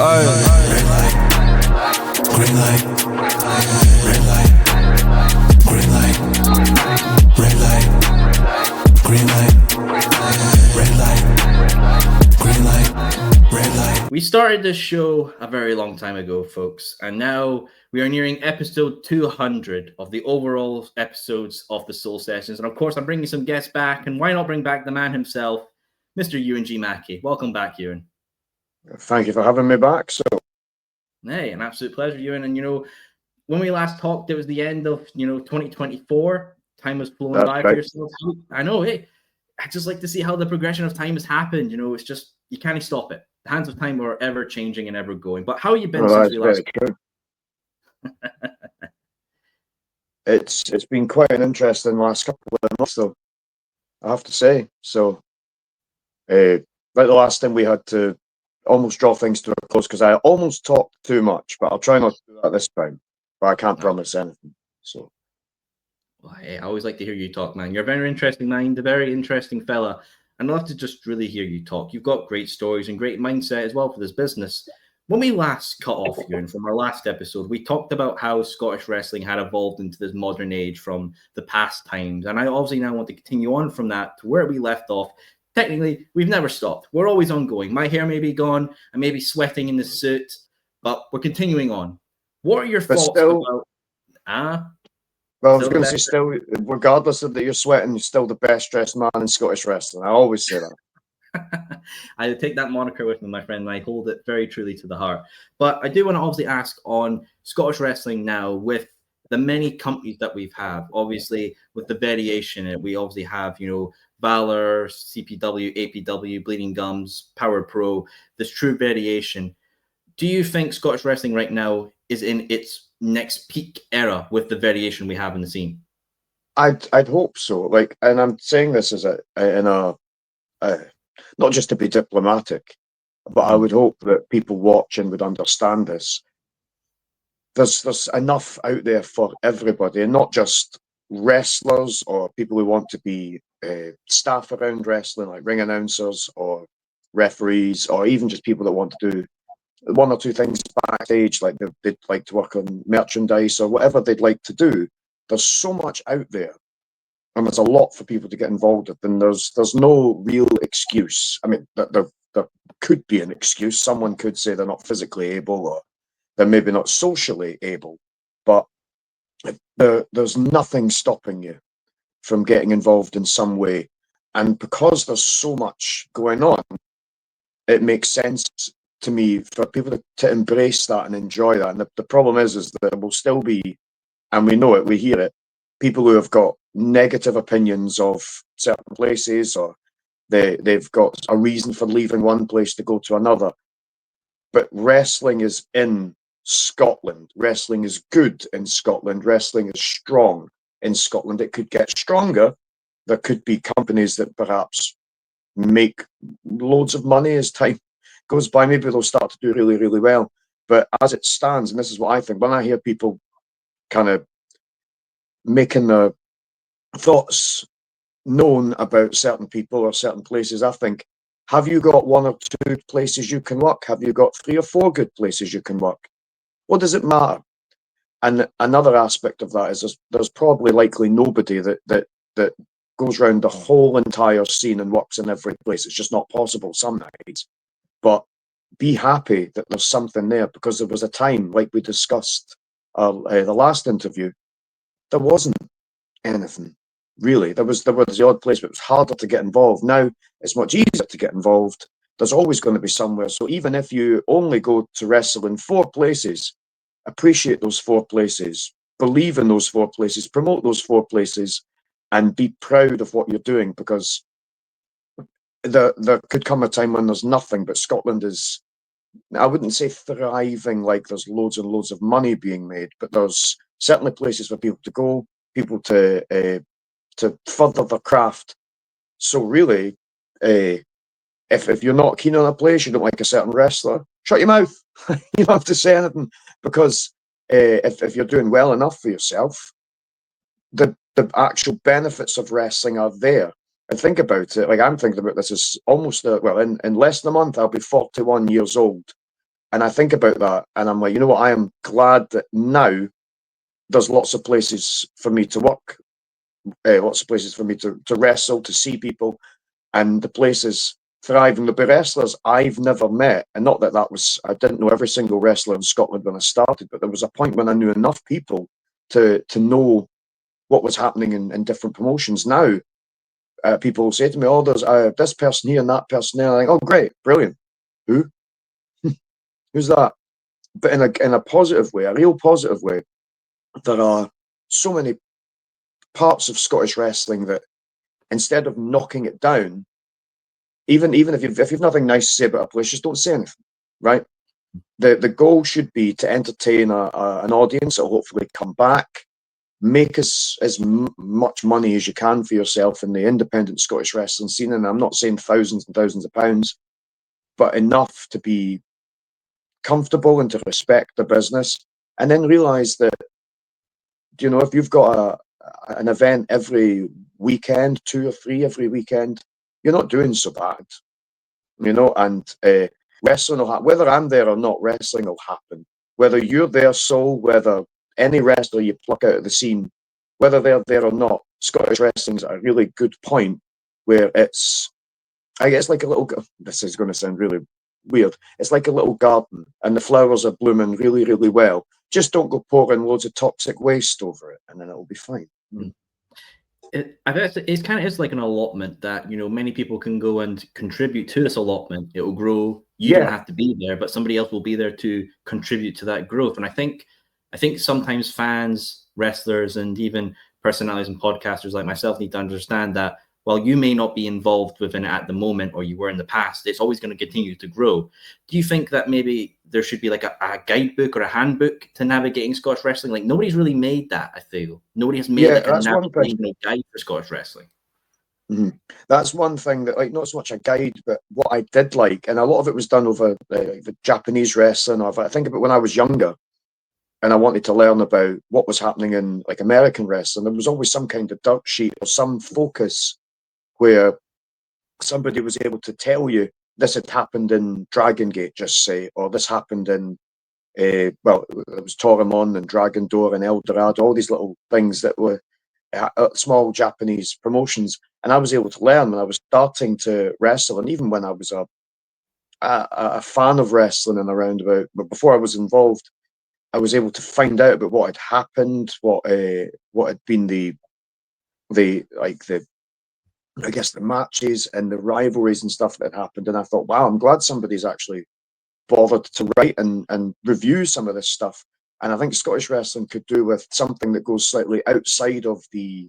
Red light, green light, red light, green light, red light, green light, red light, green light, red light. We started this show a very long time ago, folks, and now we are nearing episode 200 of the overall episodes of the Soul Sessions. And of course, I'm bringing some guests back, and why not bring back the man himself, Mr. Euan G Mackie. Welcome back, Euan. Thank you for having me back. So, hey, an absolute pleasure, Euan. And when we last talked, it was the end of 2024. Time was flowing by for yourself. I know. Hey, I just like to see how the progression of time has happened. It's just you can't stop it. The hands of time are ever changing and ever going. But how have you been since we last? It's been quite an interesting last couple of months, though, I have to say. So, like the last time we had to almost draw things to a close because I almost talked too much, but I'll try not to do that this time. But I can't promise anything. So, well, hey, I always like to hear you talk, man. You're a very interesting mind, a very interesting fella. I'd love to just really hear you talk. You've got great stories and great mindset as well for this business. When we last cut off, Euan, from our last episode, we talked about how Scottish wrestling had evolved into this modern age from the past times. And I obviously now want to continue on from that to where we left off. Technically, we've never stopped. We're always ongoing. My hair may be gone. I may be sweating in the suit, but we're continuing on. What are your thoughts about... Well, I was going to say, still, regardless of that you're sweating, you're still the best dressed man in Scottish wrestling. I always say that. I take that moniker with me, my friend, and I hold it very truly to the heart. But I do want to obviously ask on Scottish wrestling now with the many companies that we've had, obviously with the variation, we obviously have, Valor, CPW, APW, Bleeding Gums, Power Pro, this true variation. Do you think Scottish wrestling right now is in its next peak era with the variation we have in the scene? I'd hope so. And I'm saying this as not just to be diplomatic, but I would hope that people watching would understand this. There's enough out there for everybody, and not just wrestlers or people who want to be staff around wrestling, like ring announcers or referees, or even just people that want to do one or two things backstage, like they'd like to work on merchandise or whatever they'd like to do. There's so much out there, and there's a lot for people to get involved with, and there's no real excuse. I mean, there could be an excuse. Someone could say they're not physically able, or they're maybe not socially able, but there's nothing stopping you from getting involved in some way. And because there's so much going on, it makes sense to me for people to embrace that and enjoy that. And the problem is that there will still be, and we know it, we hear it, people who have got negative opinions of certain places, or they've got a reason for leaving one place to go to another. But wrestling is in Scotland. Wrestling is good in Scotland. Wrestling is strong in Scotland. It could get stronger. There could be companies that perhaps make loads of money as time goes by. Maybe they'll start to do really, really well. But as it stands, and this is what I think, when I hear people kind of making their thoughts known about certain people or certain places, I think, have you got one or two places you can work? Have you got 3 or 4 good places you can work? What does it matter? And another aspect of that is there's probably likely nobody that goes around the whole entire scene and works in every place. It's just not possible some nights. But be happy that there's something there, because there was a time, like we discussed the last interview, there wasn't anything really. There was the odd place, but it was harder to get involved. Now it's much easier to get involved. There's always going to be somewhere. So even if you only go to wrestle in 4 places, appreciate those 4 places, believe in those 4 places, promote those 4 places, and be proud of what you're doing, because there could come a time when there's nothing. But Scotland is, I wouldn't say thriving like there's loads and loads of money being made, but there's certainly places for people to go, people to further their craft. So really, if you're not keen on a place, you don't like a certain wrestler, shut your mouth. You don't have to say anything, because if you're doing well enough for yourself, the actual benefits of wrestling are there. And think about it, like I'm thinking about this as almost, in less than a month, I'll be 41 years old. And I think about that, and I'm like, you know what? I am glad that now there's lots of places for me to work, lots of places for me to wrestle, to see people, and the places thrive. And there'll be wrestlers I've never met, and not that I didn't know every single wrestler in Scotland when I started, but there was a point when I knew enough people to know what was happening in different promotions. Now, people will say to me, "Oh, there's this person here and that person there." I'm like, "Oh, great, brilliant. Who? Who's that?" But in a positive way, a real positive way, there are so many parts of Scottish wrestling that instead of knocking it down, even if you've nothing nice to say about a place, just don't say anything, right? The goal should be to entertain an audience that will hopefully come back, make as much money as you can for yourself in the independent Scottish wrestling scene. And I'm not saying thousands and thousands of pounds, but enough to be comfortable and to respect the business, and then realize that, you know, if you've got an event every weekend, 2 or 3 every weekend, you're not doing so bad, you know. And wrestling will happen, whether I'm there or not. Wrestling will happen, whether you're there, whether any wrestler you pluck out of the scene, whether they're there or not. Scottish wrestling's at a really good point where I guess, like a little. This is going to sound really weird. It's like a little garden, and the flowers are blooming really, really well. Just don't go pouring loads of toxic waste over it, and then it'll be fine. I guess it's kind of is like an allotment that, you know, many people can go and contribute to this allotment. It will grow. You don't have to be there, but somebody else will be there to contribute to that growth. And I think sometimes fans, wrestlers, and even personalities and podcasters like myself need to understand that while you may not be involved within it at the moment, or you were in the past, it's always going to continue to grow. Do you think that maybe there should be like a guidebook or a handbook to navigating Scottish wrestling? Like, nobody's really made that, I feel. Nobody has made like a navigational guide for Scottish wrestling. Mm-hmm. That's one thing that, like, not so much a guide, but what I did like, and a lot of it was done over the Japanese wrestling. I think about when I was younger and I wanted to learn about what was happening in, like, American wrestling. There was always some kind of dirt sheet or some focus where somebody was able to tell you this had happened in Dragon Gate, just say, or this happened in, well, it was Toromon and Dragon Door and El Dorado, all these little things that were small Japanese promotions. And I was able to learn when I was starting to wrestle, and even when I was a fan of wrestling and around about, but before I was involved, I was able to find out about what had happened, what had been the I guess the matches and the rivalries and stuff that had happened. And I thought, wow, I'm glad somebody's actually bothered to write and review some of this stuff. And I think Scottish wrestling could do with something that goes slightly outside of the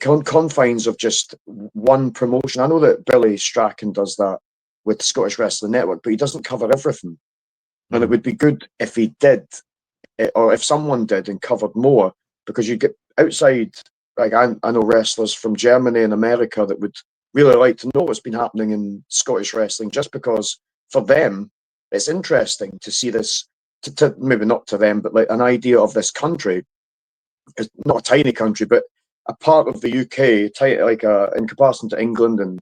confines of just one promotion. I know that Billy Strachan does that with Scottish Wrestling Network, but he doesn't cover everything. And it would be good if he did, or if someone did and covered more, because you get outside. Like, I know wrestlers from Germany and America that would really like to know what's been happening in Scottish wrestling, just because for them it's interesting to see this. To maybe not to them, but like an idea of this country. It's not a tiny country, but a part of the UK, like in comparison to England and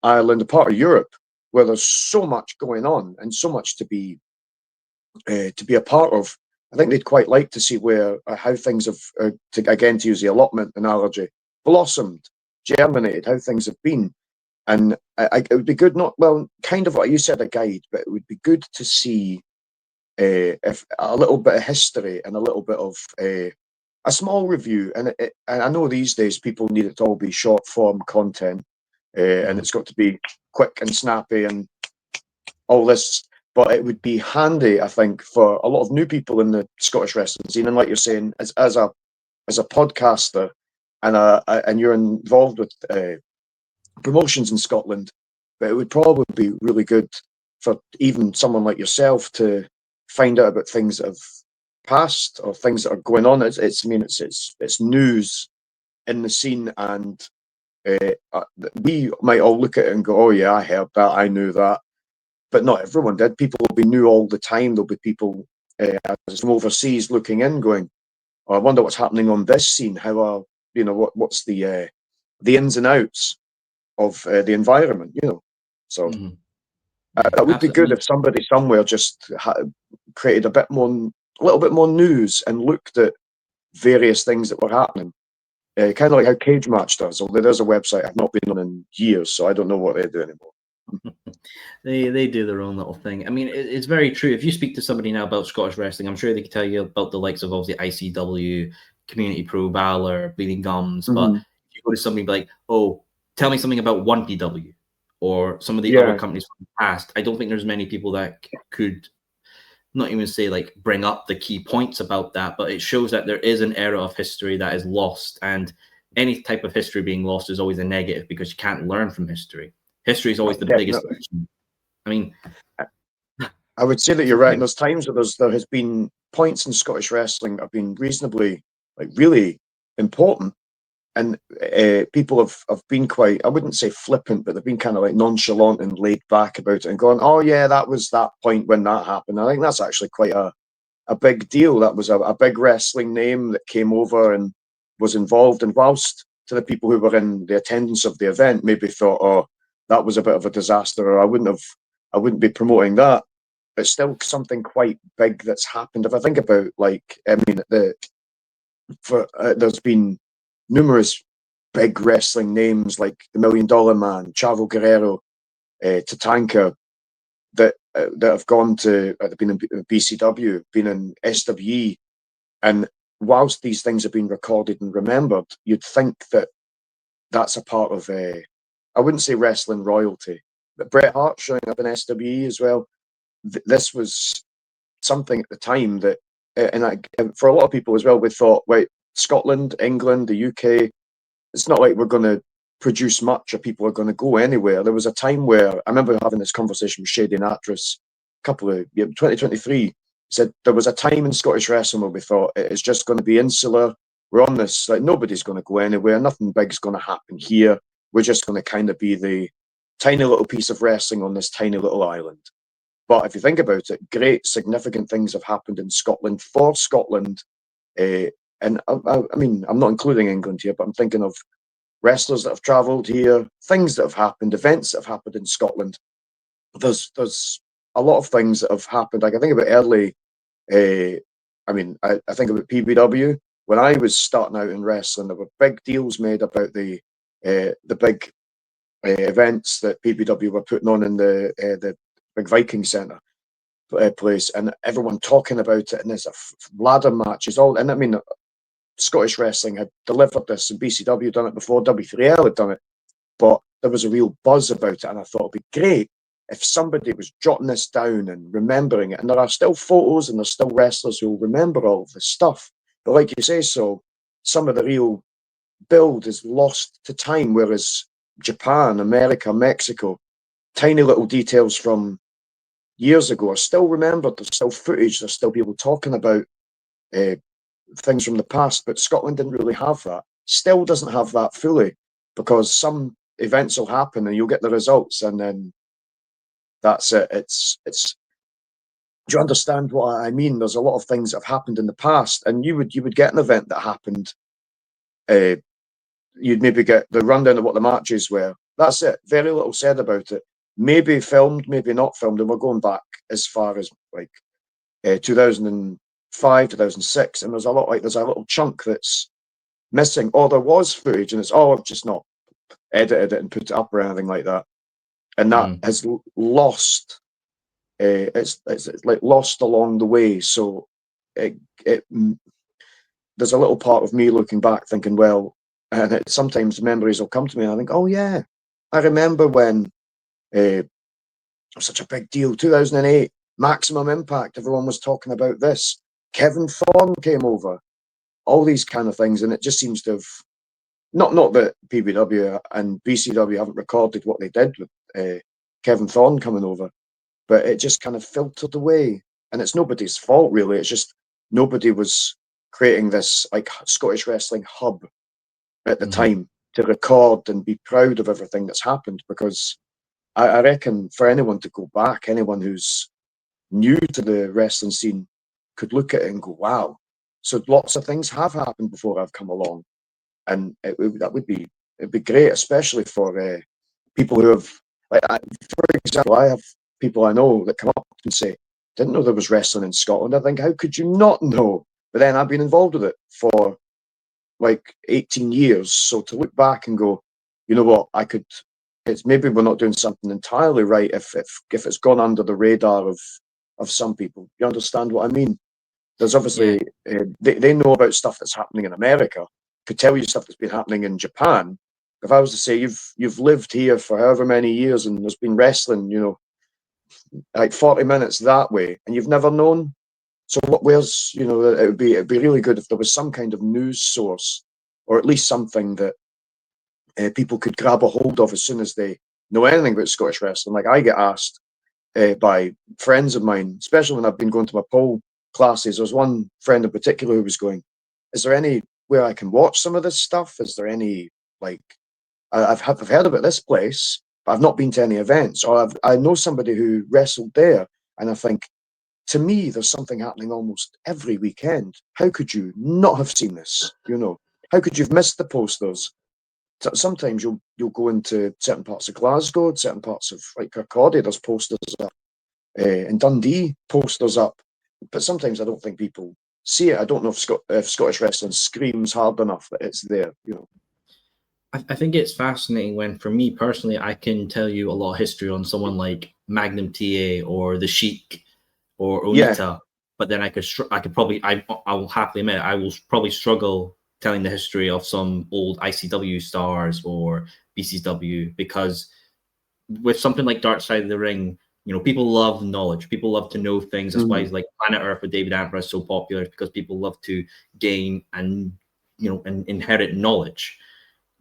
Ireland, a part of Europe where there's so much going on and so much to be a part of. I think they'd quite like to see where how things have, to use the allotment analogy, blossomed, germinated, how things have been. And it would be good, not, well, kind of what you said, a guide, but it would be good to see if a little bit of history and a little bit of a small review. And I know these days people need it to all be short form content, and it's got to be quick and snappy and all this. But it would be handy, I think, for a lot of new people in the Scottish wrestling scene. And like you're saying, as a podcaster and you're involved with promotions in Scotland, but it would probably be really good for even someone like yourself to find out about things that have passed or things that are going on. It's news in the scene, and we might all look at it and go, "Oh yeah, I heard that, I knew that," but not everyone did. People will be new all the time. There'll be people from overseas looking in, going, "Oh, I wonder what's happening on this scene. How are what's the ins and outs?" of the environment, you know. So Mhm. that would be Absolutely. good if somebody somewhere just created a little bit more news and looked at various things that were happening. Kind of like how Cage Match does, although there's a website I've not been on in years, so I don't know what they do anymore. They do their own little thing. I mean, it's very true. If you speak to somebody now about Scottish wrestling, I'm sure they could tell you about the likes of obviously ICW, Community Pro, Valor, Bleeding Gums. But if you go to somebody like, oh, tell me something about 1PW or some of the other Yeah, companies from the past, I don't think there's many people that could not even say like bring up the key points about that, but it shows that there is an era of history that is lost, and any type of history being lost is always a negative because you can't learn from history. History is always the biggest. definitely. I mean, I would say that you're right. And there's times where there has been points in Scottish wrestling that have been reasonably, like, really important, and people have been quite, I wouldn't say flippant, but they've been kind of like nonchalant and laid back about it and going, oh yeah, that was that point when that happened. I think that's actually quite a big deal. That was a big wrestling name that came over and was involved. And whilst to the people who were in the attendance of the event maybe thought, oh, that was a bit of a disaster, or I wouldn't be promoting that, but still something quite big that's happened. If I think about, like, I mean, there's been numerous big wrestling names like the Million Dollar Man, Chavo Guerrero, Tatanka, that have gone to, they've been in BCW, been in SWE, and whilst these things have been recorded and remembered, you'd think that that's a part of, I wouldn't say wrestling royalty, but Bret Hart showing up in SWE as well. This was something at the time that, and for a lot of people as well, we thought, wait, Scotland, England, the UK, it's not like we're going to produce much or people are going to go anywhere. There was a time where I remember having this conversation with Shady Natras a couple of 2023. Said there was a time in Scottish wrestling where we thought it's just going to be insular. We're on this, like, nobody's going to go anywhere. Nothing big's going to happen here. We're just going to kind of be the tiny little piece of wrestling on this tiny little island. But if you think about it, great significant things have happened in Scotland for Scotland. And I mean, I'm not including England here, but I'm thinking of wrestlers that have travelled here, things that have happened, events that have happened in Scotland. There's a lot of things that have happened. I can think about early. I mean, I think about PBW. When I was starting out in wrestling, there were big deals made about the big events that PBW were putting on in the big Viking Centre place, and everyone talking about it. And there's ladder matches, all. And I mean, Scottish wrestling had delivered this, and BCW had done it before, W3L had done it, but there was a real buzz about it, and I thought it'd be great if somebody was jotting this down and remembering it. And there are still photos and there's still wrestlers who will remember all of this stuff. But like you say, so some of the real build is lost to time, whereas Japan, America, Mexico, tiny little details from years ago are still remembered. There's still footage, there's still people talking about things from the past, but Scotland didn't really have that. Still doesn't have that fully, because some events will happen and you'll get the results, and then that's it. It's. Do you understand what I mean? There's a lot of things that have happened in the past, and you would get an event that happened. You'd maybe get the rundown of what the matches were. That's it. Very little said about it. Maybe filmed, maybe not filmed, and we're going back as far as like 2005, 2006, and there's a little chunk that's missing, or there was footage and it's, oh, I've just not edited it and put it up or anything like that, and that has lost. It's like lost along the way. So it there's a little part of me looking back thinking, well, and sometimes memories will come to me and I think, oh yeah, I remember when it was such a big deal, 2008, Maximum Impact, everyone was talking about this. Kevin Thorne came over, all these kind of things, and it just seems to have, not that PBW and BCW haven't recorded what they did with Kevin Thorne coming over, but it just kind of filtered away. And it's nobody's fault, really. It's just nobody was creating this like Scottish wrestling hub at the time to record and be proud of everything that's happened. Because I reckon for anyone to go back, anyone who's new to the wrestling scene could look at it and go, wow. So lots of things have happened before I've come along. And it'd be great, especially for people who have, for example, I have people I know that come up and say, didn't know there was wrestling in Scotland. I think, how could you not know? But then I've been involved with it for like 18 years. So to look back and go, you know what, it's maybe we're not doing something entirely right if it's gone under the radar of some people. You understand what I mean? There's obviously, they know about stuff that's happening in America, could tell you stuff that's been happening in Japan. If I was to say, you've lived here for however many years and there's been wrestling, like 40 minutes that way, and you've never known. So where's, it'd be really good if there was some kind of news source, or at least something that people could grab a hold of as soon as they know anything about Scottish wrestling. Like I get asked by friends of mine, especially when I've been going to my pole classes. There was one friend in particular who was going, is there any where I can watch some of this stuff? Is there any, like, I've heard about this place, but I've not been to any events, or I know somebody who wrestled there, and I think, to me, there's something happening almost every weekend. How could you not have seen this? How could you have missed the posters? Sometimes you'll go into certain parts of Glasgow, certain parts of like Kirkcaldy, there's posters up, in Dundee, posters up, but sometimes I don't think people see it. I don't know if Scottish wrestling screams hard enough that it's there. I think it's fascinating when, for me personally, I can tell you a lot of history on someone like Magnum TA or the Sheik or Onita, but then I will happily admit I will probably struggle telling the history of some old ICW stars or BCW, because with something like Dark Side of the Ring, people love knowledge. People love to know things. That's why like Planet Earth with David Attenborough is so popular, because people love to gain and inherit knowledge.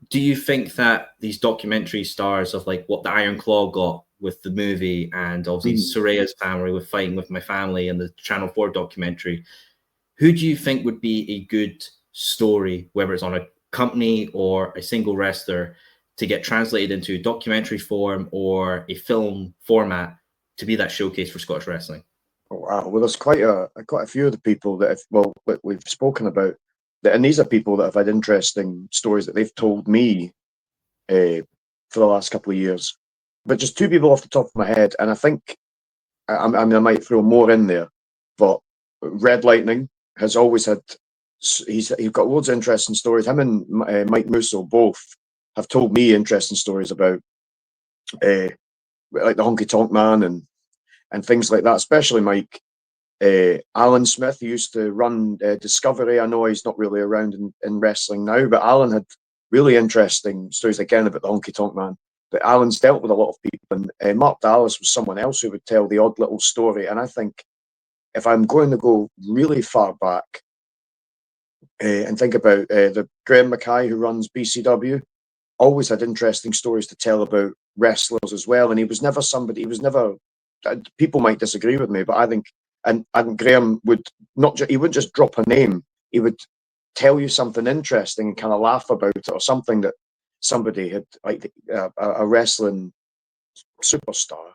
Do you think that these documentary stars of like what the Iron Claw got with the movie, and obviously Soraya's family with Fighting With My Family and the Channel 4 documentary, who do you think would be a good story, whether it's on a company or a single wrestler, to get translated into documentary form or a film format to be that showcase for Scottish wrestling? Oh, wow. Well, there's quite a few of the people that we've spoken about, and these are people that have had interesting stories that they've told me for the last couple of years. But just two people off the top of my head, and I think I mean I might throw more in there, but Red Lightning has always had. He's got loads of interesting stories. Him and Mike Musso both have told me interesting stories about like the Honky Tonk Man and things like that. Especially Mike. Alan Smith, who used to run Discovery. I know he's not really around in wrestling now, but Alan had really interesting stories again about the Honky Tonk Man. But Alan's dealt with a lot of people, and Mark Dallas was someone else who would tell the odd little story. And I think if I'm going to go really far back and think about the Graham Mackay who runs BCW, always had interesting stories to tell about wrestlers as well. And he was never people might disagree with me, but I think Graham would he wouldn't just drop a name. He would tell you something interesting and kind of laugh about it, or something that somebody had, like a wrestling superstar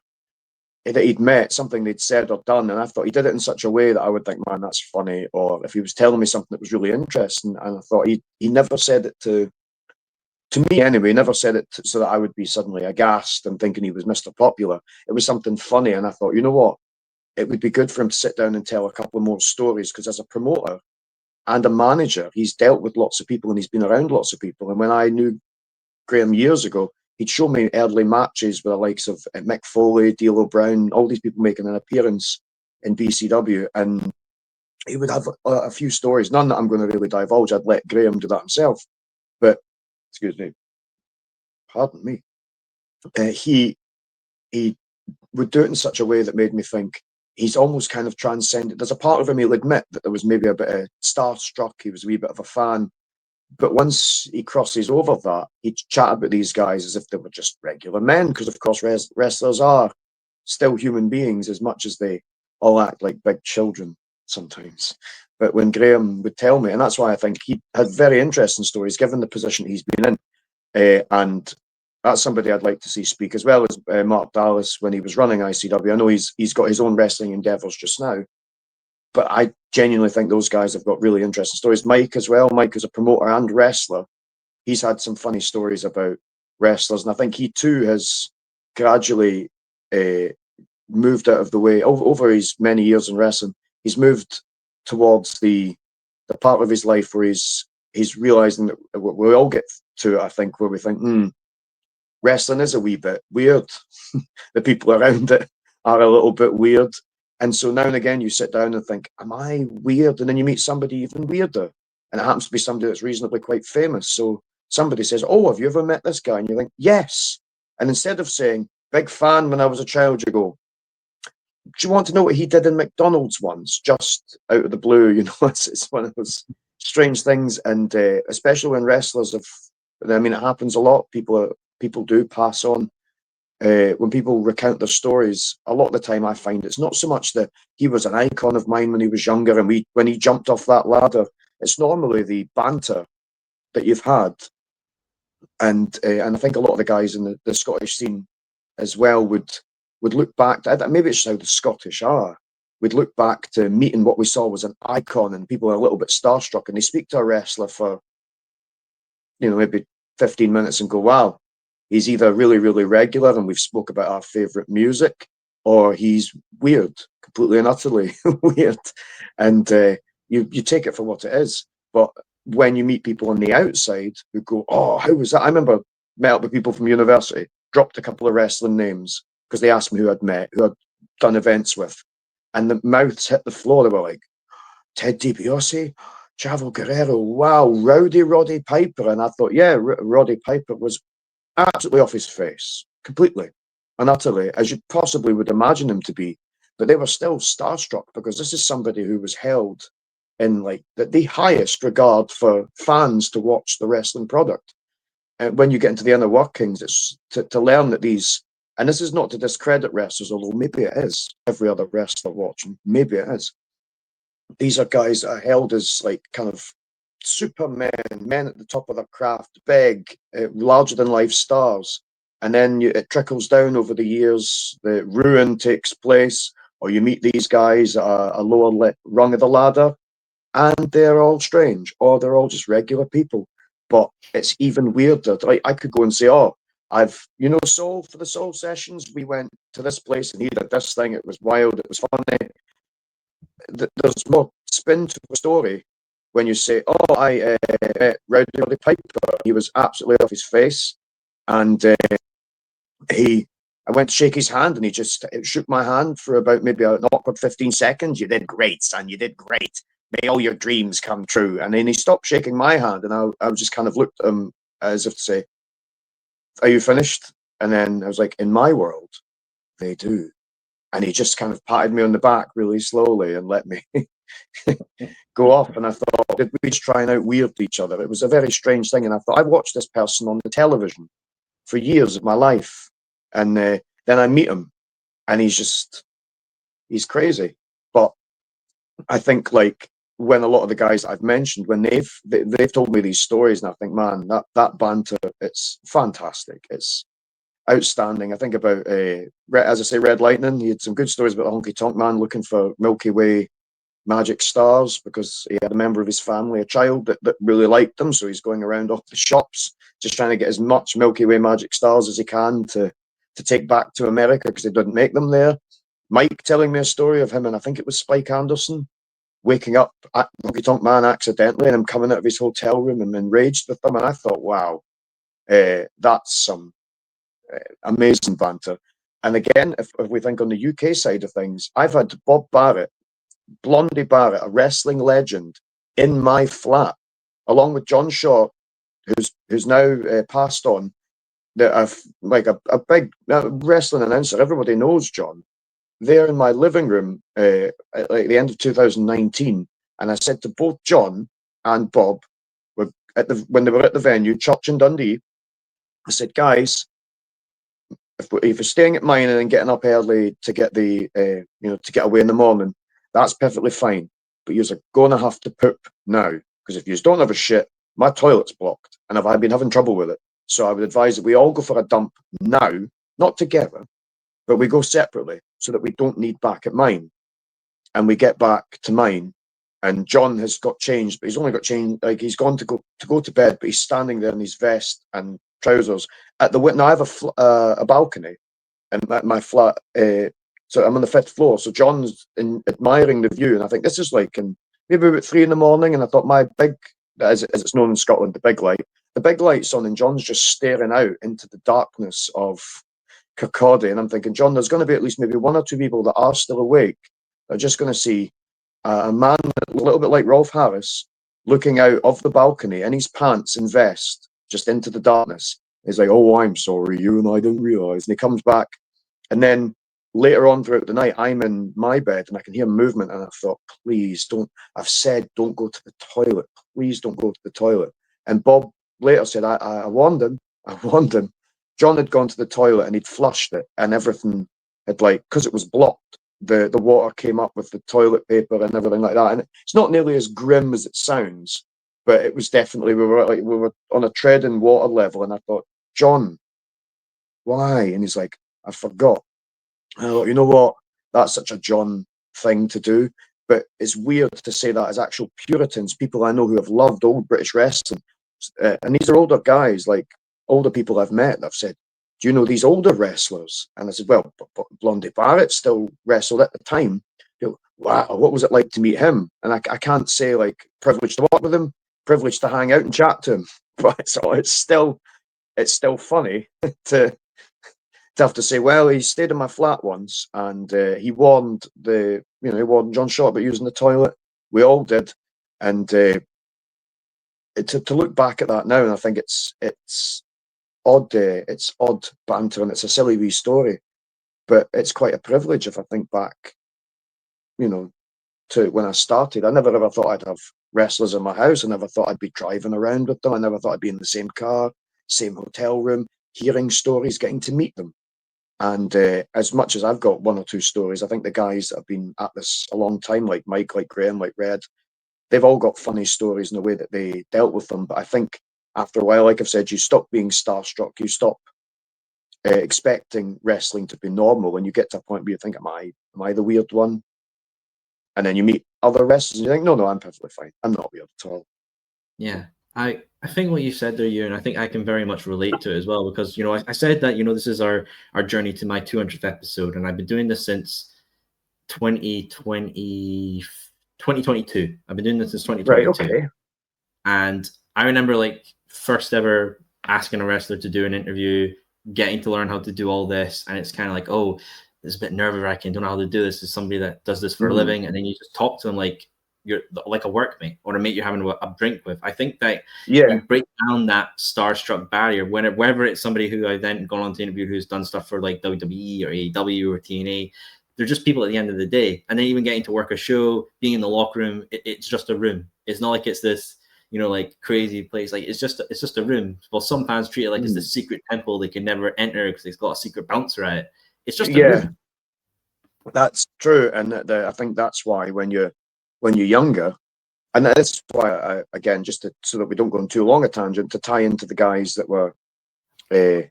that he'd met, something they'd said or done, and I thought he did it in such a way that I would think, man, that's funny. Or if he was telling me something that was really interesting, and I thought he never said it to me anyway, he never said it so that I would be suddenly aghast and thinking he was Mr. Popular. It was something funny, and I thought, you know what? It would be good for him to sit down and tell a couple more stories, because as a promoter and a manager, he's dealt with lots of people and he's been around lots of people. And when I knew Graham years ago, he'd show me early matches with the likes of Mick Foley, D'Lo Brown, all these people making an appearance in BCW. And he would have a few stories, none that I'm going to really divulge. I'd let Graham do that himself. But, excuse me, pardon me, he would do it in such a way that made me think, he's almost kind of transcended. There's a part of him he'll admit that there was maybe a bit of starstruck. He was a wee bit of a fan. But once he crosses over that, he'd chat about these guys as if they were just regular men, because, of course, wrestlers are still human beings as much as they all act like big children sometimes. But when Graham would tell me, and that's why I think he had very interesting stories, given the position he's been in. And that's somebody I'd like to see speak, as well as Mark Dallas when he was running ICW. I know he's got his own wrestling endeavours just now, but I genuinely think those guys have got really interesting stories. Mike as well. Mike is a promoter and wrestler. He's had some funny stories about wrestlers, and I think he too has gradually moved out of the way over his many years in wrestling. He's moved towards the part of his life where he's realizing that we all get to it, I think, where we think, wrestling is a wee bit weird. The people around it are a little bit weird. And so now and again, you sit down and think, am I weird? And then you meet somebody even weirder. And it happens to be somebody that's reasonably quite famous. So somebody says, oh, have you ever met this guy? And you think, yes. And instead of saying, big fan when I was a child, you go, do you want to know what he did in McDonald's once, just out of the blue? You know, it's one of those strange things. And especially when wrestlers have, I mean, it happens a lot. People do pass on. When people recount their stories, a lot of the time I find it's not so much that he was an icon of mine when he was younger and when he jumped off that ladder. It's normally the banter that you've had, and I think a lot of the guys in the Scottish scene as well would look back. Maybe it's just how the Scottish are. We'd look back to meeting what we saw was an icon, and people are a little bit starstruck, and they speak to a wrestler for maybe 15 minutes and go, wow. He's either really, really regular, and we've spoke about our favorite music, or he's weird, completely and utterly weird. And you take it for what it is. But when you meet people on the outside who go, oh, how was that? I remember met up with people from university, dropped a couple of wrestling names because they asked me who I'd met, who I'd done events with. And the mouths hit the floor. They were like, Ted DiBiase, Chavo Guerrero, wow, Rowdy Roddy Piper. And I thought, yeah, Roddy Piper was absolutely off his face, completely and utterly, as you possibly would imagine him to be. But they were still starstruck because this is somebody who was held in like the highest regard for fans to watch the wrestling product. And when you get into the inner workings, it's to learn that these, and this is not to discredit wrestlers, although maybe it is, every other wrestler watching, maybe it is. These are guys that are held as like kind of supermen, men at the top of their craft, big, larger than life stars. And then it trickles down over the years, the ruin takes place, or you meet these guys at a lower rung of the ladder, and they're all strange, or they're all just regular people. But it's even weirder. Like, I could go and say, oh, Soul, for the Soul sessions, we went to this place and he did this thing. It was wild. It was funny. There's more spin to the story when you say, oh, I met Rowdy Piper. He was absolutely off his face. And I went to shake his hand and he just shook my hand for about maybe an awkward 15 seconds. You did great, son. You did great. May all your dreams come true. And then he stopped shaking my hand and I just kind of looked at him as if to say, are you finished? And then I was like, in my world, they do. And he just kind of patted me on the back really slowly and let me go off. And I thought, did we just try and out-weird each other? It was a very strange thing. And I thought, I watched this person on the television for years of my life. And then I meet him and he's crazy. But I think like when a lot of the guys I've mentioned, when they've told me these stories, and I think, man, that banter, it's fantastic. It's outstanding. I think about, as I say, Red Lightning. He had some good stories about the Honky Tonk Man looking for Milky Way magic stars because he had a member of his family, a child that really liked them. So he's going around all the shops just trying to get as much Milky Way magic stars as he can to take back to America because they didn't make them there. Mike telling me a story of him, and I think it was Spike Anderson, waking up at Honky Tonk Man accidentally and him coming out of his hotel room and enraged with them. And I thought, wow, that's some amazing banter. And again, if we think on the UK side of things, I've had Bob Barrett, Blondie Barrett, a wrestling legend, in my flat, along with John Shaw, who's now passed on. That I've like a big wrestling announcer. Everybody knows John. There in my living room at like the end of 2019, and I said to both John and Bob, when they were at the venue, Church in Dundee, I said, guys, if you're staying at mine and then getting up early to get to get away in the morning, that's perfectly fine. But you're going to have to poop now, because if you don't have a shit, my toilet's blocked, and I've been having trouble with it. So I would advise that we all go for a dump now, not together, but we go separately so that we don't need back at mine. And we get back to mine, and John has got changed, but he's only got changed, like he's gone to go to bed, but he's standing there in his vest and trousers at the window. I have a balcony in my flat. So I'm on the 5th floor. So John's admiring the view, and I think this is like in maybe about 3 a.m. And I thought my big, as it's known in Scotland, the big light's on, and John's just staring out into the darkness of Kirkcaldy. And I'm thinking, John, there's going to be at least maybe 1 or 2 people that are still awake. They're just going to see a man a little bit like Rolf Harris looking out of the balcony in his pants and vest just into the darkness. He's like, "Oh, I'm sorry, you and I didn't realise." And he comes back, and then later on throughout the night, I'm in my bed and I can hear movement, and I thought, please don't. I've said don't go to the toilet. Please don't go to the toilet. And Bob later said, I warned him. I warned him. John had gone to the toilet and he'd flushed it, and everything had, like, because it was blocked, the water came up with the toilet paper and everything like that. And it's not nearly as grim as it sounds, but it was definitely, we were on a treading water level. And I thought, John, why? And he's like, I forgot. And I thought, you know what? That's such a John thing to do. But it's weird to say that as actual Puritans, people I know who have loved old British wrestling. And these are older guys, like older people I've met that have said, do you know these older wrestlers? And I said, well, Blondie Barrett still wrestled at the time. You know, wow, what was it like to meet him? And I can't say like privileged to walk with him, privileged to hang out and chat to him. But so it's still funny to have to say, well, he stayed in my flat once, and he warned John Shaw about using the toilet. We all did, and to look back at that now, and I think it's odd. It's odd banter, and it's a silly wee story, but it's quite a privilege if I think back, to when I started. I never ever thought I'd have wrestlers in my house. I never thought I'd be driving around with them. I never thought I'd be in the same car, same hotel room, hearing stories, getting to meet them. And as much as I've got 1 or 2 stories, I think the guys that have been at this a long time, like Mike, like Graham, like Red, they've all got funny stories in the way that they dealt with them. But I think after a while, like I've said, you stop being starstruck, you stop expecting wrestling to be normal, and you get to a point where you think, am I the weird one? And then you meet other wrestlers and you think, no, I'm perfectly fine. I'm not weird at all. Yeah. I think what you said there, Euan, I think I can very much relate to it as well, because, I said that, this is our journey to my 200th episode, and I've been doing this since 2022. I've been doing this since 2022. Right, okay. And I remember, like, first ever asking a wrestler to do an interview, getting to learn how to do all this, and it's kind of like, oh, it's a bit nerve-wracking, don't know how to do this. As somebody that does this for a living, and then you just talk to them like you're like a workmate or a mate you're having a drink with. I think that you break down that starstruck barrier whenever it's somebody who I then gone on to interview who's done stuff for like WWE or AEW or TNA. They're just people at the end of the day. And then even getting to work a show, being in the locker room, it's just a room. It's not like it's this, like crazy place. Like it's just a room. Well, some fans treat it like it's the secret temple they can never enter because it's got a secret bouncer at it. It's just a room. That's true. And I think that's why when you're younger, and that's why again, just so that we don't go on too long a tangent, to tie into the guys that were that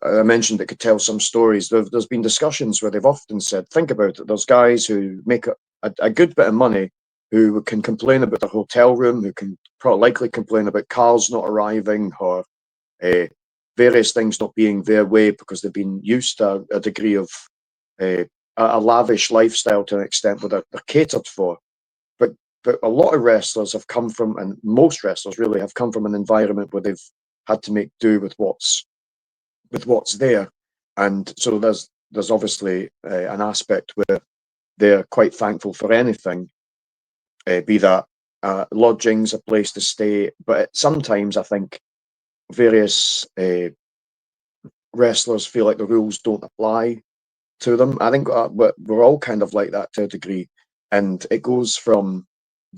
I mentioned that could tell some stories. There's been discussions where they've often said, think about it, there's guys who make a good bit of money who can complain about their hotel room, who can probably likely complain about cars not arriving or various things not being their way because they've been used to a degree of a lavish lifestyle to an extent where they're catered for. But a lot of wrestlers have come from, and most wrestlers really have come from an environment where they've had to make do with what's there. And so there's obviously an aspect where they're quite thankful for anything, be that lodgings, a place to stay. But sometimes I think various wrestlers feel like the rules don't apply to them. I think we're all kind of like that to a degree, and it goes from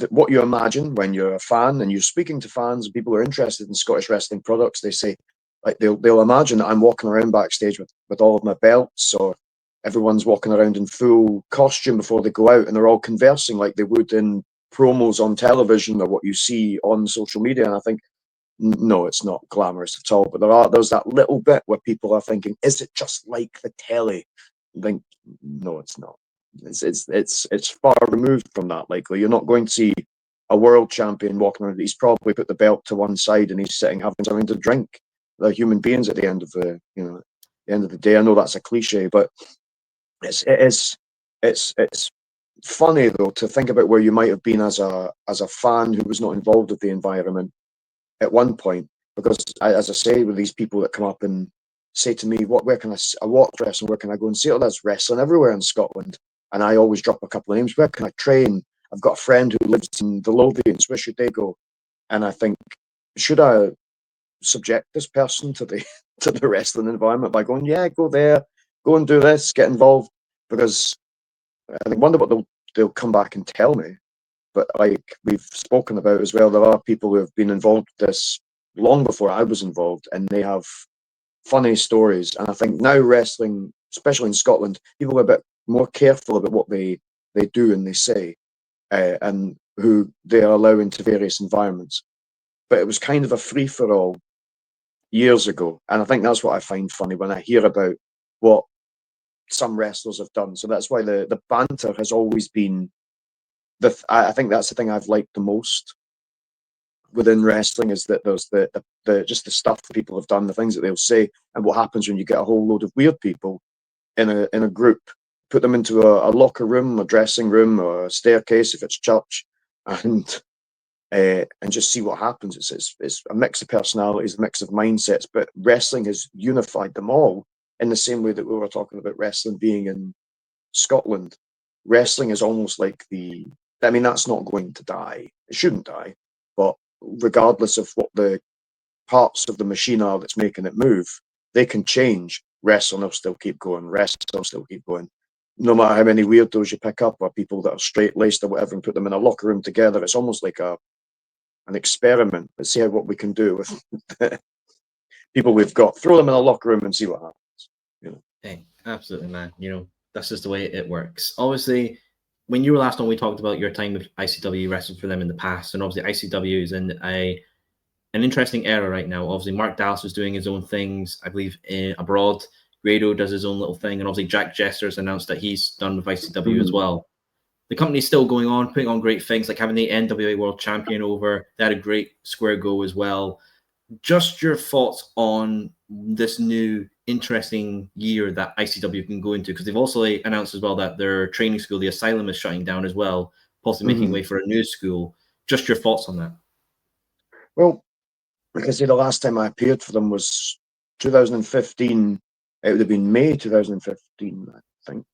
what you imagine when you're a fan and you're speaking to fans and people who are interested in Scottish wrestling products. They say, like, they'll imagine that I'm walking around backstage with all of my belts, or everyone's walking around in full costume before they go out, and they're all conversing like they would in promos on television or what you see on social media. And I think, no, it's not glamorous at all. But there's that little bit where people are thinking, is it just like the telly? I think, no, it's not. It's far removed from that. Likely, you're not going to see a world champion walking around. He's probably put the belt to one side and he's sitting having something to drink. they're human beings at the end of the the end of the day. I know that's a cliche, but it's funny though to think about where you might have been as a fan who was not involved with the environment at one point, because as I say, with these people that come up and say to me, where can I watch wrestling, where can I go and see it? Oh, there's wrestling everywhere in Scotland. And I always drop a couple of names. Where can I train? I've got a friend who lives in the Lothians. Where should they go? And I think, should I subject this person to the to the wrestling environment by going, yeah, go there, go and do this, get involved? Because I wonder what they'll come back and tell me. But like we've spoken about as well, there are people who have been involved with this long before I was involved, and they have funny stories. And I think now wrestling, especially in Scotland, people are a bit more careful about what they do and they say, and who they allow into various environments. But it was kind of a free for all years ago, and I think that's what I find funny when I hear about what some wrestlers have done. So that's why the banter has always been I think that's the thing I've liked the most within wrestling, is that there's the just the stuff that people have done, the things that they'll say, and what happens when you get a whole load of weird people in a group, put them into a locker room, a dressing room, or a staircase if it's church, and just see what happens. It's a mix of personalities, a mix of mindsets, but wrestling has unified them all in the same way that we were talking about wrestling being in Scotland. Wrestling is almost like that's not going to die. It shouldn't die, but regardless of what the parts of the machine are that's making it move, they can change. Wrestling will still keep going. Wrestling will still keep going. No matter how many weirdos you pick up, or people that are straight-laced or whatever, and put them in a locker room together, it's almost like an experiment. Let's see what we can do with the people we've got. Throw them in a locker room and see what happens. Hey, absolutely, man. That's just the way it works. Obviously, when you were last on, we talked about your time with ICW, wrestled for them in the past, and obviously ICW is in an interesting era right now. Obviously, Mark Dallas is doing his own things, I believe, abroad. Grado does his own little thing, and obviously Jack Jester's announced that he's done with ICW as well. The company's still going on, putting on great things, like having the NWA World Champion over. They had a great square go as well. Just your thoughts on this new interesting year that ICW can go into, because they've also announced as well that their training school, the Asylum, is shutting down as well, possibly making way for a new school. Just your thoughts on that. Well, like I say, the last time I appeared for them was 2015. It would have been May 2015, I think.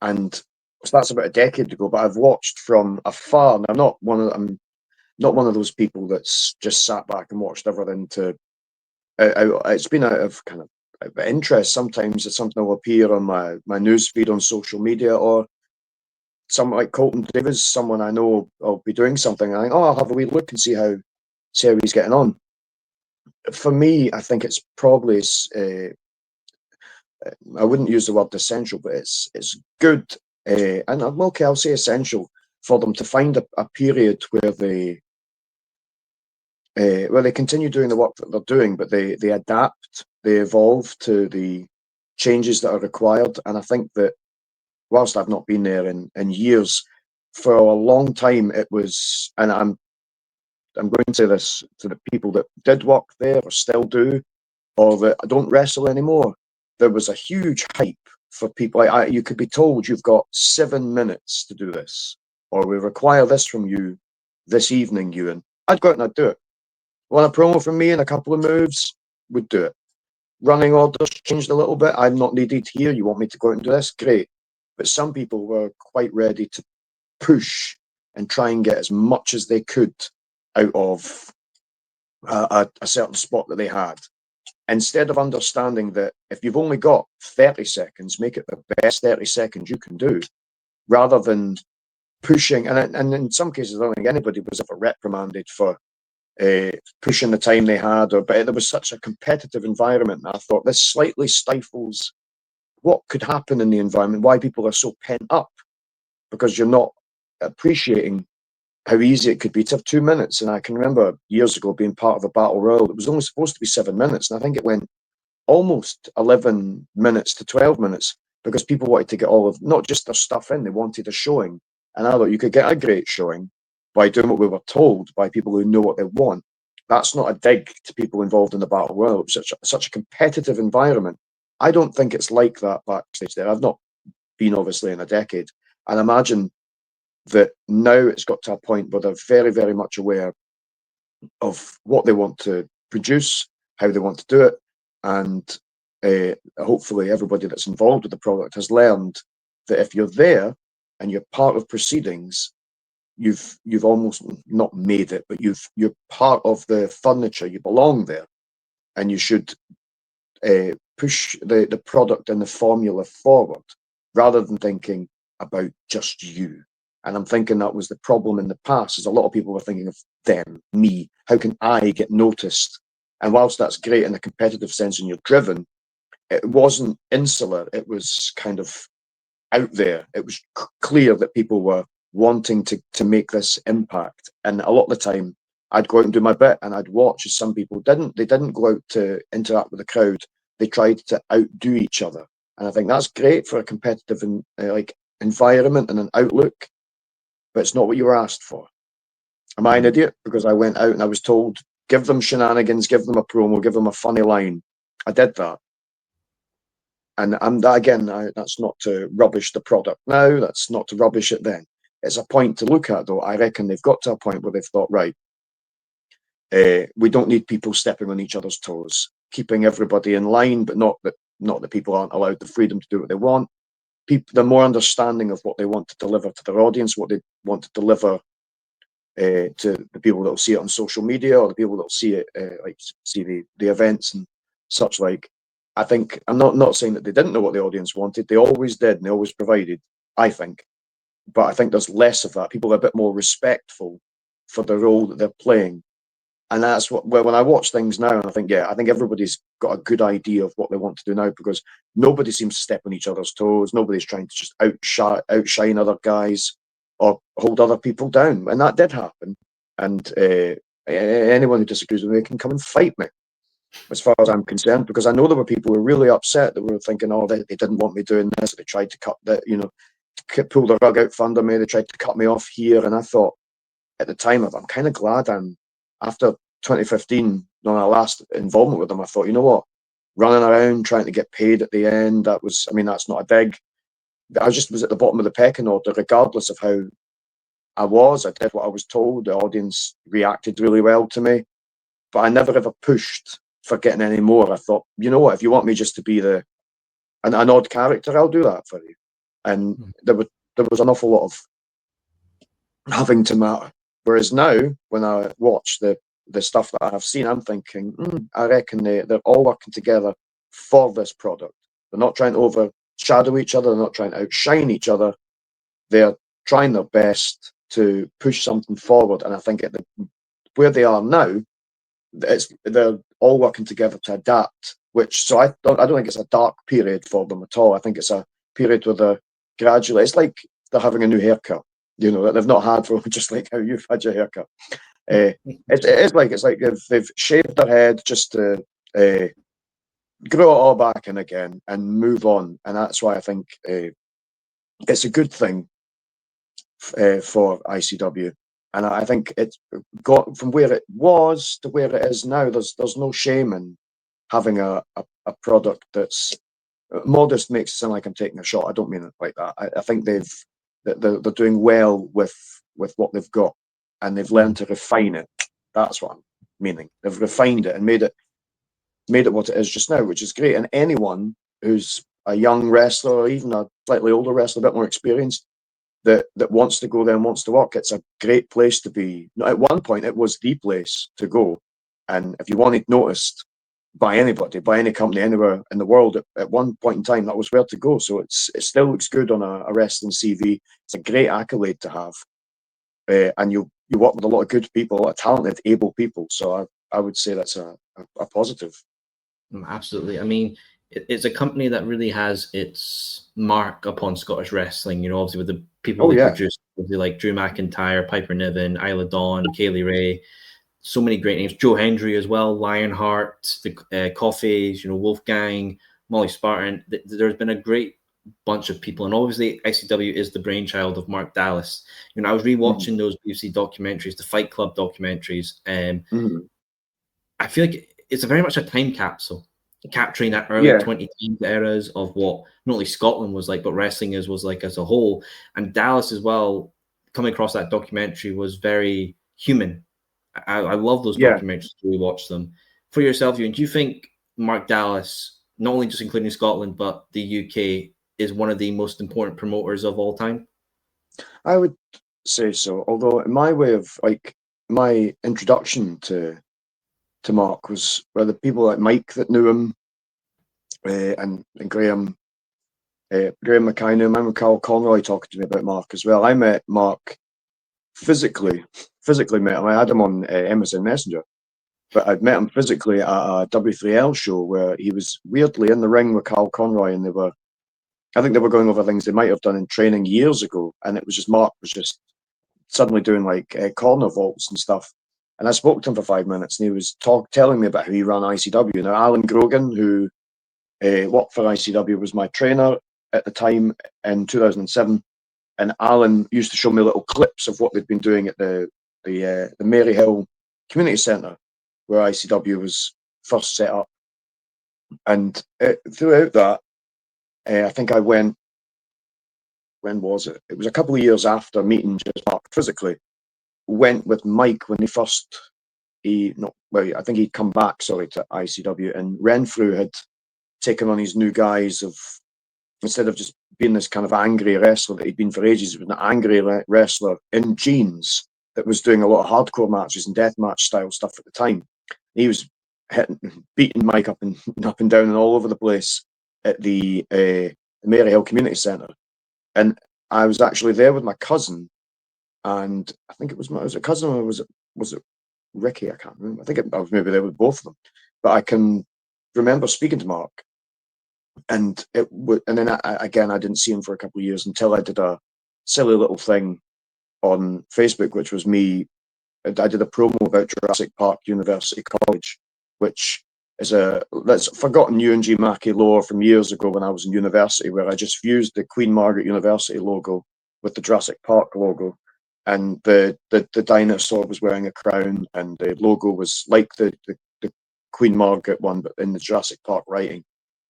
And so that's about a decade ago. But I've watched from afar. And I'm not one of those people that's just sat back and watched everything. It's been out of kind of interest. Sometimes it's something that will appear on my news feed on social media, or someone like Colton Davis, someone I know I'll be doing something. And I think, I'll have a wee look and see how he's getting on. For me, I think it's probably I wouldn't use the word essential, but it's good, and okay, I'll say essential for them to find a period where they continue doing the work that they're doing, but they adapt, they evolve to the changes that are required. And I think that whilst I've not been there in years, for a long time it was, and I'm going to say this to the people that did work there or still do, or that don't wrestle anymore. There was a huge hype for people. You could be told you've got 7 minutes to do this, or we require this from you this evening, Euan. I'd go out and I'd do it. Want a promo from me and a couple of moves? Would do it. Running orders changed a little bit. I'm not needed here. You want me to go out and do this? Great. But some people were quite ready to push and try and get as much as they could out of a certain spot that they had, instead of understanding that if you've only got 30 seconds, make it the best 30 seconds you can do, rather than pushing. And in some cases, I don't think anybody was ever reprimanded for pushing the time they had, but there was such a competitive environment that I thought this slightly stifles what could happen in the environment, why people are so pent up, because you're not appreciating how easy it could be to have 2 minutes. And I can remember years ago being part of a battle royal. It was only supposed to be 7 minutes, and I think it went almost 11 minutes to 12 minutes because people wanted to get all of, not just their stuff in, they wanted a showing. And I thought you could get a great showing by doing what we were told by people who know what they want. That's not a dig to people involved in the battle royal. It was such a competitive environment. I don't think it's like that backstage there. I've not been obviously in a decade, and imagine that now it's got to a point where they're very, very much aware of what they want to produce, how they want to do it, and hopefully everybody that's involved with the product has learned that if you're there and you're part of proceedings, you've almost not made it, but you're part of the furniture. You belong there, and you should push the product and the formula forward rather than thinking about just you. And I'm thinking that was the problem in the past, is a lot of people were thinking of them, me. How can I get noticed? And whilst that's great in a competitive sense and you're driven, it wasn't insular. It was kind of out there. It was clear that people were wanting to make this impact. And a lot of the time, I'd go out and do my bit, and I'd watch as some people didn't. They didn't go out to interact with the crowd. They tried to outdo each other. And I think that's great for a competitive environment and an outlook, but it's not what you were asked for. Am I an idiot? Because I went out and I was told, give them shenanigans, give them a promo, give them a funny line. I did that. And that's not to rubbish the product now. That's not to rubbish it then. It's a point to look at, though. I reckon they've got to a point where they've thought, right, we don't need people stepping on each other's toes, keeping everybody in line, but not that people aren't allowed the freedom to do what they want. They're more understanding of what they want to deliver to their audience, what they want to deliver to the people that will see it on social media, or the people that will see it, see the events and such like. I think I'm not saying that they didn't know what the audience wanted. They always did, and they always provided, I think. But I think there's less of that. People are a bit more respectful for the role that they're playing. And that's when I watch things now, and I think everybody's got a good idea of what they want to do now, because nobody seems to step on each other's toes. Nobody's trying to just outshine other guys or hold other people down. And that did happen. And anyone who disagrees with me can come and fight me, as far as I'm concerned, because I know there were people who were really upset, that were thinking, oh, they didn't want me doing this. They tried to pull the rug out from under me. They tried to cut me off here. And I thought at the time, I'm kind of glad after 2015, on our last involvement with them, I thought, you know what, running around trying to get paid at the end, that's not a dig. I was at the bottom of the pecking order, regardless of how I was. I did what I was told. The audience reacted really well to me, but I never ever pushed for getting any more. I thought, you know what, if you want me just to be an odd character, I'll do that for you. And there was an awful lot of having to matter. Whereas now, when I watch the stuff that I have seen, I'm thinking, I reckon they're all working together for this product. They're not trying to overshadow each other. They're not trying to outshine each other. They're trying their best to push something forward. And I think where they are now, they're all working together to adapt. So I don't think it's a dark period for them at all. I think it's a period where they're gradually. It's like they're having a new haircut, that they've not had for, just like how you've had your haircut. It's like if they've shaved their head just to grow it all back in again and move on. And that's why I think it's a good thing for ICW. And I think it's got from where it was to where it is now. There's no shame in having a product that's modest. Makes it sound like I'm taking a shot. I don't mean it like that. I think they're doing well with what they've got, and they've learned to refine it. That's what I'm meaning. They've refined it and made it what it is just now, which is great. And anyone who's a young wrestler, or even a slightly older wrestler, a bit more experienced, that wants to go there and wants to work, it's a great place to be. At one point, it was the place to go. And if you wanted noticed by anybody, by any company, anywhere in the world, at one point in time, that was where to go. So it still looks good on a wrestling CV. It's a great accolade to have. And you work with a lot of good people, a lot of talented, able people. So I would say that's a positive. Absolutely. I mean, it's a company that really has its mark upon Scottish wrestling, obviously with the people they produce, like Drew McIntyre, Piper Niven, Isla Dawn, Kaylee Ray, so many great names, Joe Hendry as well, Lionheart, the Coffees, Wolfgang, Molly Spartan. There's been a great bunch of people, and obviously ICW is the brainchild of Mark Dallas. I was rewatching those BBC documentaries, the Fight Club documentaries, I feel like it's very much a time capsule, capturing that early Yeah, 2010s eras of what not only Scotland was like, but wrestling was like as a whole. And Dallas as well, coming across that documentary was very human. I love those yeah. documentaries. We watch them. For yourself, Euan, do you think Mark Dallas, not only just including Scotland, but the UK, is one of the most important promoters of all time? I would say so. Although in my way of like my introduction to Mark was the people like Mike that knew him, and Graham Mackay knew him. I remember Carl Conroy talking to me about Mark as well. I met Mark physically met him. I had him on MSN Messenger, but I'd met him physically at a W3L show where he was weirdly in the ring with Carl Conroy, and I think they were going over things they might have done in training years ago, and it was just Mark was just suddenly doing like corner vaults and stuff. And I spoke to him for 5 minutes, and he was telling me about how he ran ICW. Now, Alan Grogan, who worked for ICW, was my trainer at the time in 2007. And Alan used to show me little clips of what they'd been doing at the Maryhill Community Centre, where ICW was first set up. And throughout that, I think I went. When was it? It was a couple of years after meeting just Mark physically. Went with Mike when he first. I think he'd come back. Sorry, to ICW, and Renfrew had taken on his new guise of, instead of just being this kind of angry wrestler that he'd been for ages, he was an angry wrestler in jeans that was doing a lot of hardcore matches and deathmatch style stuff at the time. He was beating Mike up and down and all over the place at the Maryhill Community Centre. And I was actually there with my cousin, and I think it was a cousin, or was it Ricky? I can't remember. I think I was maybe there with both of them. But I can remember speaking to Mark, and then again, I didn't see him for a couple of years until I did a silly little thing on Facebook, which was me. I did a promo about Jurassic Park University College, which is that's forgotten Euan G Mackie lore from years ago when I was in university, where I just fused the Queen Margaret University logo with the Jurassic Park logo, and the dinosaur was wearing a crown, and the logo was like the Queen Margaret one, but in the Jurassic Park writing.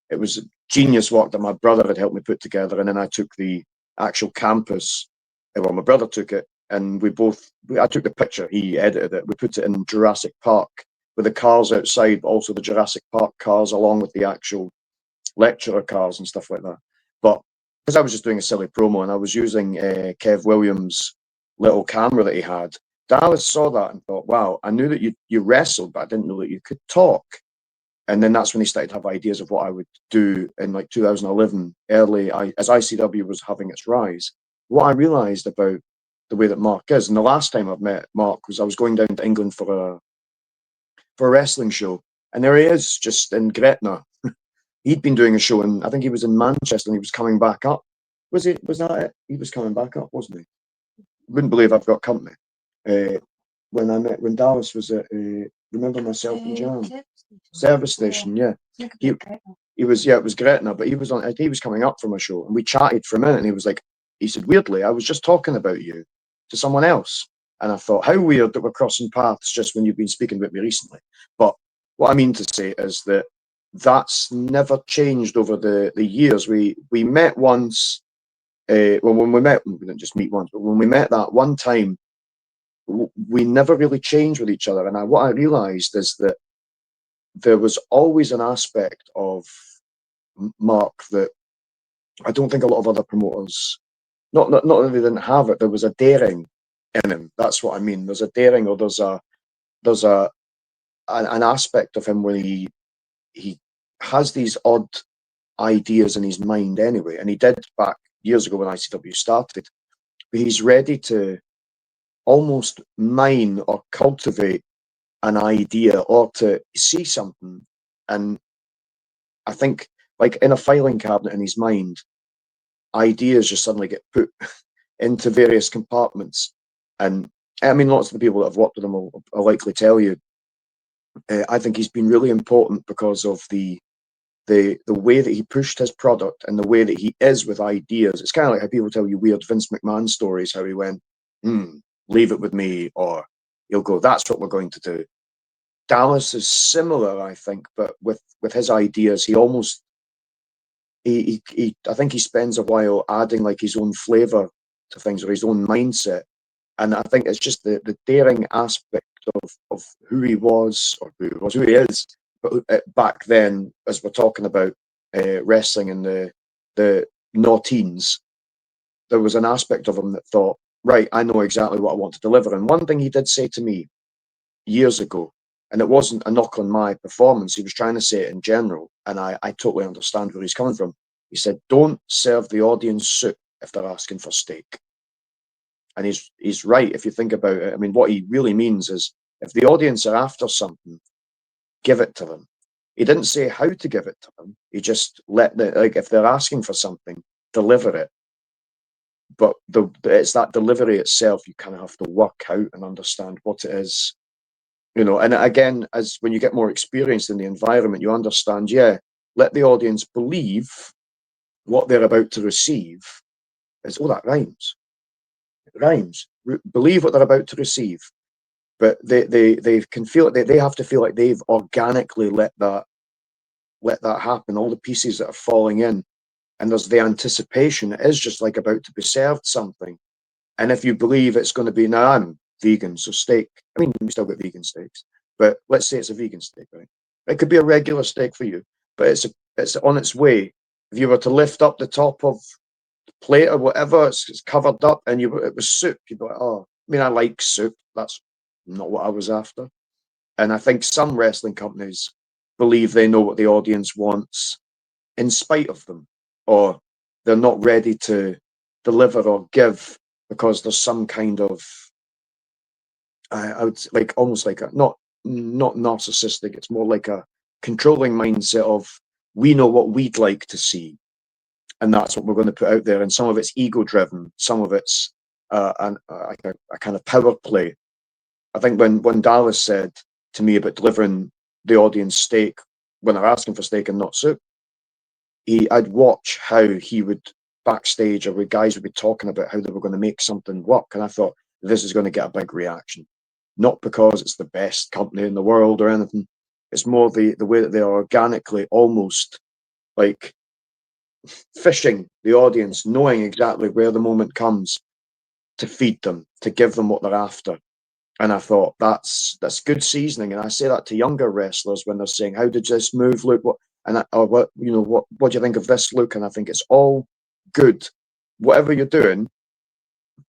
It was genius work that my brother had helped me put together, and then I took the actual campus. Well, my brother took it, and I took the picture, he edited it. We put it in Jurassic Park with the cars outside, but also the Jurassic Park cars, along with the actual lecturer cars and stuff like that. But because I was just doing a silly promo, and I was using Kev Williams' little camera that he had, Dallas saw that and thought, wow, I knew that you wrestled, but I didn't know that you could talk. And then that's when he started to have ideas of what I would do in like 2011, as ICW was having its rise. What I realized about the way that Mark is, and the last time I've met Mark was I was going down to England for a wrestling show, and there he is, just in Gretna. He'd been doing a show, and I think he was in Manchester, and he was coming back up. Was that it? He was coming back up, wasn't he? Wouldn't believe I've got company. When Dallas was at remember myself and Jan service station, yeah. He was, it was Gretna, but he was coming up from a show, and we chatted for a minute, and he said, weirdly, I was just talking about you to someone else. And I thought, how weird that we're crossing paths just when you've been speaking about me recently. But what I mean to say is that that's never changed over the years. We met once. When we met, we didn't just meet once, but when we met that one time, we never really changed with each other. And what I realized is that there was always an aspect of Mark that I don't think a lot of other promoters, not that they didn't have it, there was a daring in him. That's what I mean. There's a daring, or there's an aspect of him when he has these odd ideas in his mind anyway, and he did back years ago when ICW started. But he's ready to almost mine or cultivate an idea, or to see something, and I think, like in a filing cabinet in his mind, ideas just suddenly get put into various compartments. And I mean, lots of the people that have worked with him will likely tell you. I think he's been really important because of the way that he pushed his product and the way that he is with ideas. It's kind of like how people tell you weird Vince McMahon stories, how he went, leave it with me, or he'll go, that's what we're going to do. Dallas is similar, I think, but with his ideas, he almost I think he spends a while adding like his own flavor to things or his own mindset. And I think it's just the daring aspect of who he was, or who he is. But back then, as we're talking about wrestling in the noughties, there was an aspect of him that thought, right, I know exactly what I want to deliver. And one thing he did say to me years ago, and it wasn't a knock on my performance, he was trying to say it in general, and I totally understand where he's coming from. He said, don't serve the audience soup if they're asking for steak. And he's right if you think about it. I mean, what he really means is if the audience are after something, give it to them. He didn't say how to give it to them. He just if they're asking for something, deliver it. But it's that delivery itself you kind of have to work out and understand what it is. And again, as when you get more experienced in the environment, you understand, let the audience believe what they're about to receive is, that rhymes. It rhymes. Believe what they're about to receive. But they can feel it. They have to feel like they've organically let that happen. All the pieces that are falling in, and there's the anticipation. It is just like about to be served something. And if you believe it's going to be, now I'm vegan, so steak. I mean, we still got vegan steaks, but let's say it's a vegan steak, right? It could be a regular steak for you, but it's on its way. If you were to lift up the top of the plate or whatever, it's covered up, and it was soup. You'd be like, oh, I mean, I like soup. That's not what I was after. And I think some wrestling companies believe they know what the audience wants in spite of them, or they're not ready to deliver or give because there's some kind of, I would like almost like a not narcissistic. It's more like a controlling mindset of, we know what we'd like to see, and that's what we're going to put out there. And some of it's ego driven, some of it's a kind of power play. I think when Dallas said to me about delivering the audience steak when they're asking for steak and not soup, I'd watch how he would backstage, or where guys would be talking about how they were going to make something work, and I thought, this is going to get a big reaction, not because it's the best company in the world or anything. It's more the way that they are organically, almost like fishing the audience, knowing exactly where the moment comes to feed them, to give them what they're after. And I thought, that's good seasoning. And I say that to younger wrestlers when they're saying, how did this move look? What do you think of this look? And I think it's all good. Whatever you're doing,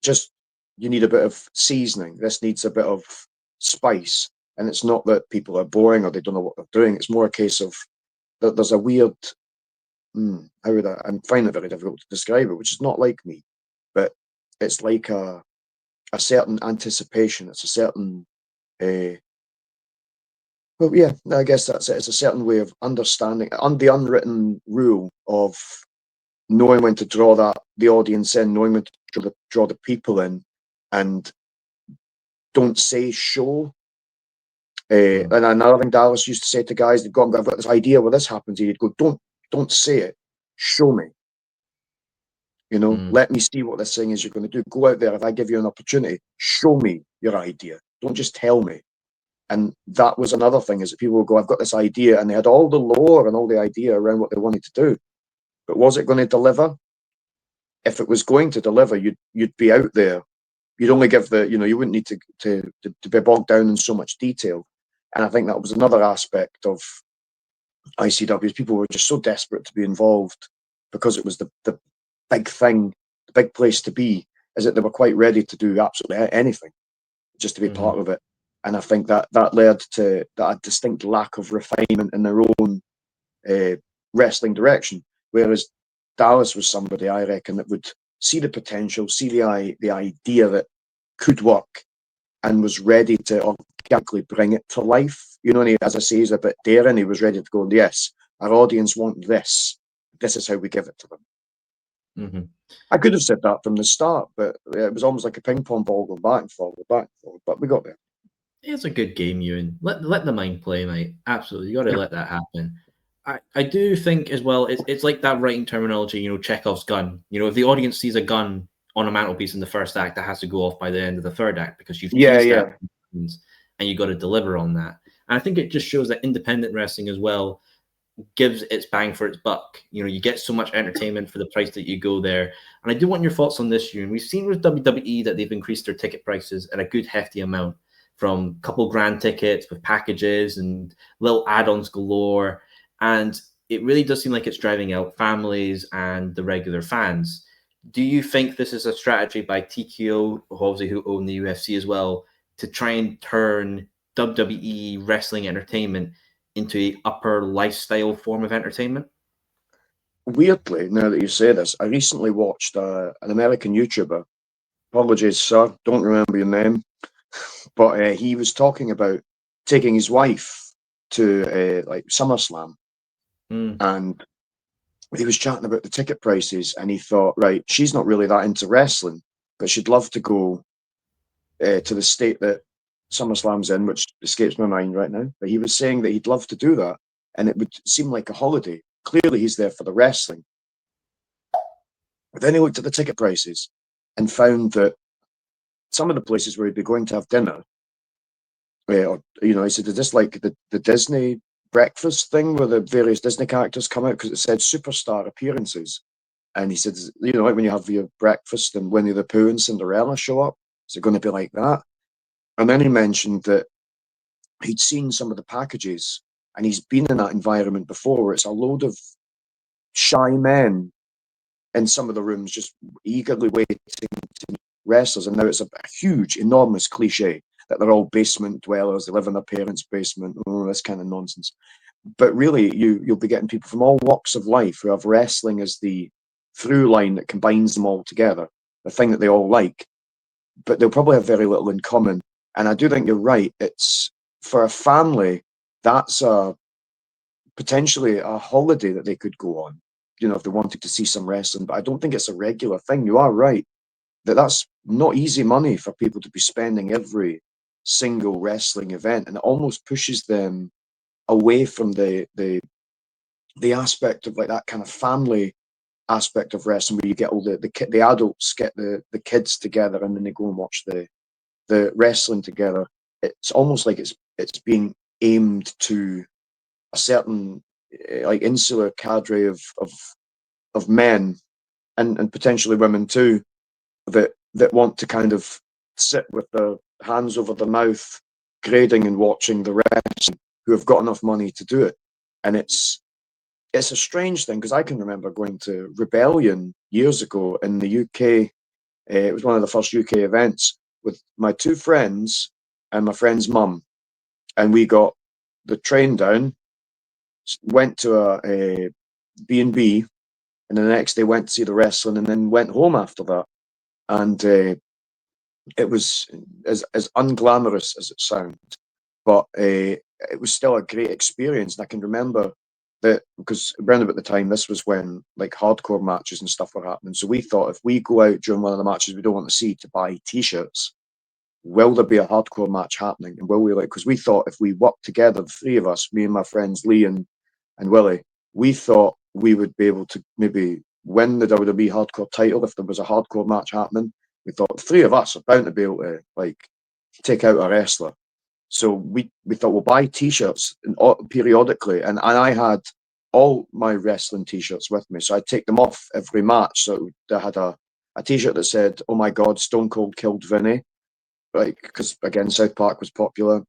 just, you need a bit of seasoning. This needs a bit of spice. And it's not that people are boring or they don't know what they're doing. It's more a case of that there's a weird, I'm finding it very difficult to describe it, which is not like me, but it's like a certain anticipation. It's a certain, I guess that's it. It's a certain way of understanding, the unwritten rule of knowing when to draw the audience in, knowing when to draw the people in, and don't say show. And another thing Dallas used to say to guys, I've got this idea where this happens. He'd go, don't say it, show me. Let me see what this thing is you're going to do. Go out there. If I give you an opportunity, show me your idea. Don't just tell me. And that was another thing, is that people would go, I've got this idea, and they had all the lore and all the idea around what they wanted to do. But was it going to deliver? If it was going to deliver, you'd be out there. You'd only give you wouldn't need to be bogged down in so much detail. And I think that was another aspect of ICW. People were just so desperate to be involved because it was the big thing, the big place to be, is that they were quite ready to do absolutely anything just to be part of it. And I think that led to that distinct lack of refinement in their own wrestling direction. Whereas Dallas was somebody, I reckon, that would see the potential, see the idea that could work, and was ready to organically bring it to life. And as I say, he's a bit daring. He was ready to go, yes, our audience want this. This is how we give it to them. I could have said that from the start, but it was almost like a ping pong ball going back and forward, but we got there. It's a good game, Euan. Let the mind play, mate. Absolutely, you got to let that happen. I do think as well, it's like that writing terminology, Chekhov's gun. If the audience sees a gun on a mantelpiece in the first act, that has to go off by the end of the third act, because you've teased that, and you got to deliver on that. And I think it just shows that independent wrestling as well gives its bang for its buck. You know, you get so much entertainment for the price that you go there. And I do want your thoughts on this, Euan. We've seen with WWE that they've increased their ticket prices at a good hefty amount, from a couple grand tickets with packages and little add-ons galore. And it really does seem like it's driving out families and the regular fans. Do you think this is a strategy by TKO, obviously who own the UFC as well, to try and turn WWE wrestling entertainment into a upper lifestyle form of entertainment? Weirdly, now that you say this, I recently watched an American YouTuber. Apologies, sir, don't remember your name, but he was talking about taking his wife to like SummerSlam, and he was chatting about the ticket prices, and he thought, right, she's not really that into wrestling, but she'd love to go to the state that SummerSlam's in, which escapes my mind right now. But he was saying that he'd love to do that, and it would seem like a holiday. Clearly, he's there for the wrestling. But then he looked at the ticket prices and found that some of the places where he'd be going to have dinner, or he said, is this like the Disney breakfast thing where the various Disney characters come out, because it said superstar appearances. And he said, like when you have your breakfast and Winnie the Pooh and Cinderella show up, is it going to be like that? And then he mentioned that he'd seen some of the packages, and he's been in that environment before, where it's a load of shy men in some of the rooms just eagerly waiting to meet wrestlers. And now it's a huge, enormous cliche that they're all basement dwellers, they live in their parents' basement, this kind of nonsense. But really, you'll be getting people from all walks of life who have wrestling as the through line that combines them all together, the thing that they all like, but they'll probably have very little in common. And I do think you're right. It's for a family, that's potentially a holiday that they could go on, if they wanted to see some wrestling. But I don't think it's a regular thing. You are right that that's not easy money for people to be spending every single wrestling event, and it almost pushes them away from the aspect of like that kind of family aspect of wrestling, where you get all the adults get the kids together and then they go and watch the wrestling together. It's almost like it's being aimed to a certain like insular cadre of men and potentially women too, that want to kind of sit with their hands over their mouth, grading and watching the wrestling, who have got enough money to do it. And it's a strange thing, because I can remember going to Rebellion years ago in the UK. It was one of the first UK events, with my two friends and my friend's mum. And we got the train down, went to a B&B, and the next day went to see the wrestling, and then went home after that. And it was as unglamorous as it sounds, but it was still a great experience. And I can remember that, because around about the time, this was when like hardcore matches and stuff were happening. So we thought, if we go out during one of the matches we don't want to see to buy T-shirts, will there be a hardcore match happening? And will we, like, because we thought if we worked together, the three of us, me and my friends Lee and Willie, we thought we would be able to maybe win the WWE hardcore title if there was a hardcore match happening. We thought the three of us are bound to be able to like take out a wrestler. So we thought we'll buy T-shirts periodically, and I had all my wrestling T-shirts with me, so I'd take them off every match. So I had a T-shirt that said, "Oh my God, Stone Cold killed Vinny," like, because again South Park was popular.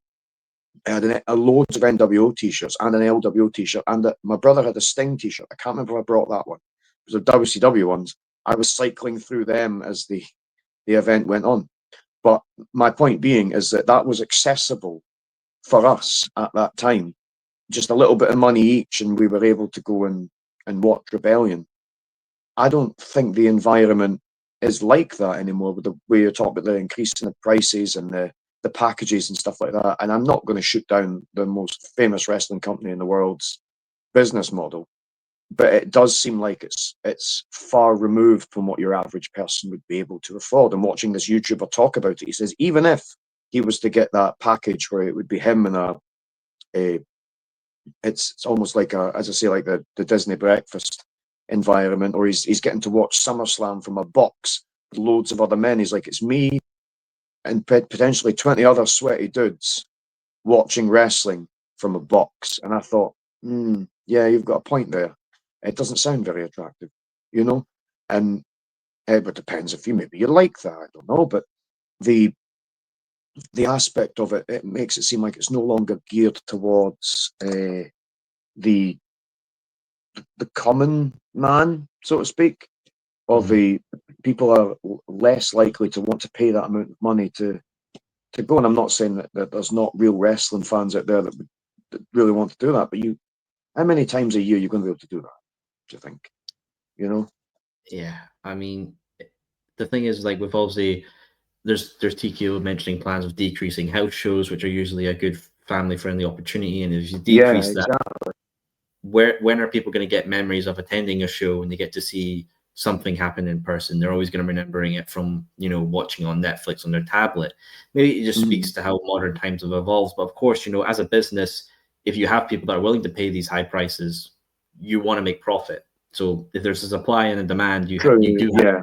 I had a loads of NWO T-shirts and an LWO T-shirt, and my brother had a Sting T-shirt. I can't remember if I brought that one. It was the WCW ones. I was cycling through them as the event went on. But my point being is that was accessible for us at that time. Just a little bit of money each, and we were able to go and watch Rebellion. I don't think the environment is like that anymore, with the way you're talking about the increasing the prices and the packages and stuff like that. And I'm not going to shoot down the most famous wrestling company in the world's business model, but it does seem like it's far removed from what your average person would be able to afford. And watching this YouTuber talk about it, he says even if he was to get that package where it would be him and it's almost like as I say, like the Disney breakfast environment, or he's getting to watch SummerSlam from a box with loads of other men. He's like, it's me and potentially 20 other sweaty dudes watching wrestling from a box, and I thought, yeah, you've got a point there. It doesn't sound very attractive, you know, and it depends if maybe you like that. I don't know, but the aspect of it, it makes it seem like it's no longer geared towards the common man, so to speak, or the people are less likely to want to pay that amount of money to go. And I'm not saying that there's not real wrestling fans out there that really want to do that, but how many times a year you're going to be able to do that? Do you think? You know? Yeah, I mean, the thing is, like, with obviously, there's TKO mentioning plans of decreasing house shows, which are usually a good family-friendly opportunity, and if you Yeah, decrease that, exactly. when are people going to get memories of attending a show when they get to see something happen in person? They're always going to be remembering it from, you know, watching on Netflix on their tablet. Maybe it just speaks to how modern times have evolved. But of course, you know, as a business, if you have people that are willing to pay these high prices, you want to make profit. So if there's a supply and a demand, you do Yeah.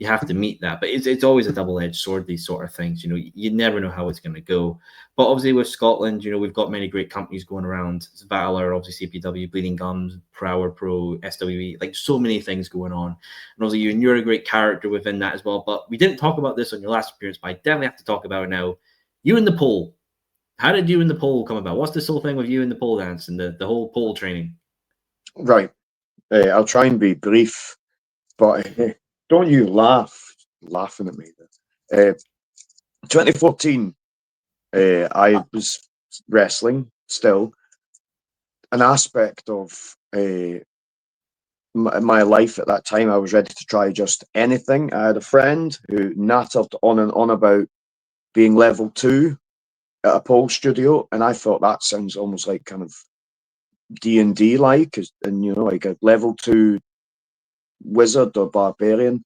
you have to meet that. But it's always a double-edged sword, these sort of things. You know, you never know how it's going to go. But obviously with Scotland, you know, we've got many great companies going around. It's Valor, obviously CPW, Bleeding Gums, Power Pro, SWE, like so many things going on. And obviously you're a great character within that as well. But we didn't talk about this on your last appearance, but I definitely have to talk about it now. You and the pole. How did you and the pole come about? What's this whole thing with you and the pole dance and the whole pole training? Right. I'll try and be brief, but don't you laughing at me. 2014, I was wrestling still. An aspect of my life at that time, I was ready to try just anything. I had a friend who nattered on and on about being level 2 at a pole studio, and I thought that sounds almost like kind of D&D like, and you know, like a level 2 wizard or barbarian.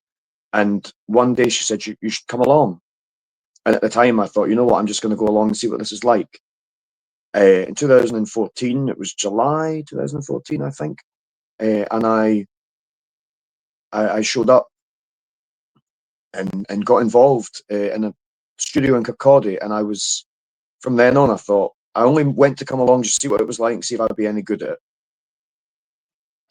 And one day she said, you should come along. And at the time I thought, you know what, I'm just going to go along and see what this is like. In 2014, it was July 2014, I think, and I showed up and got involved in a studio in Kirkcaldy, and I was, from then on, I thought, I only went to come along just to see what it was like and see if I'd be any good at it.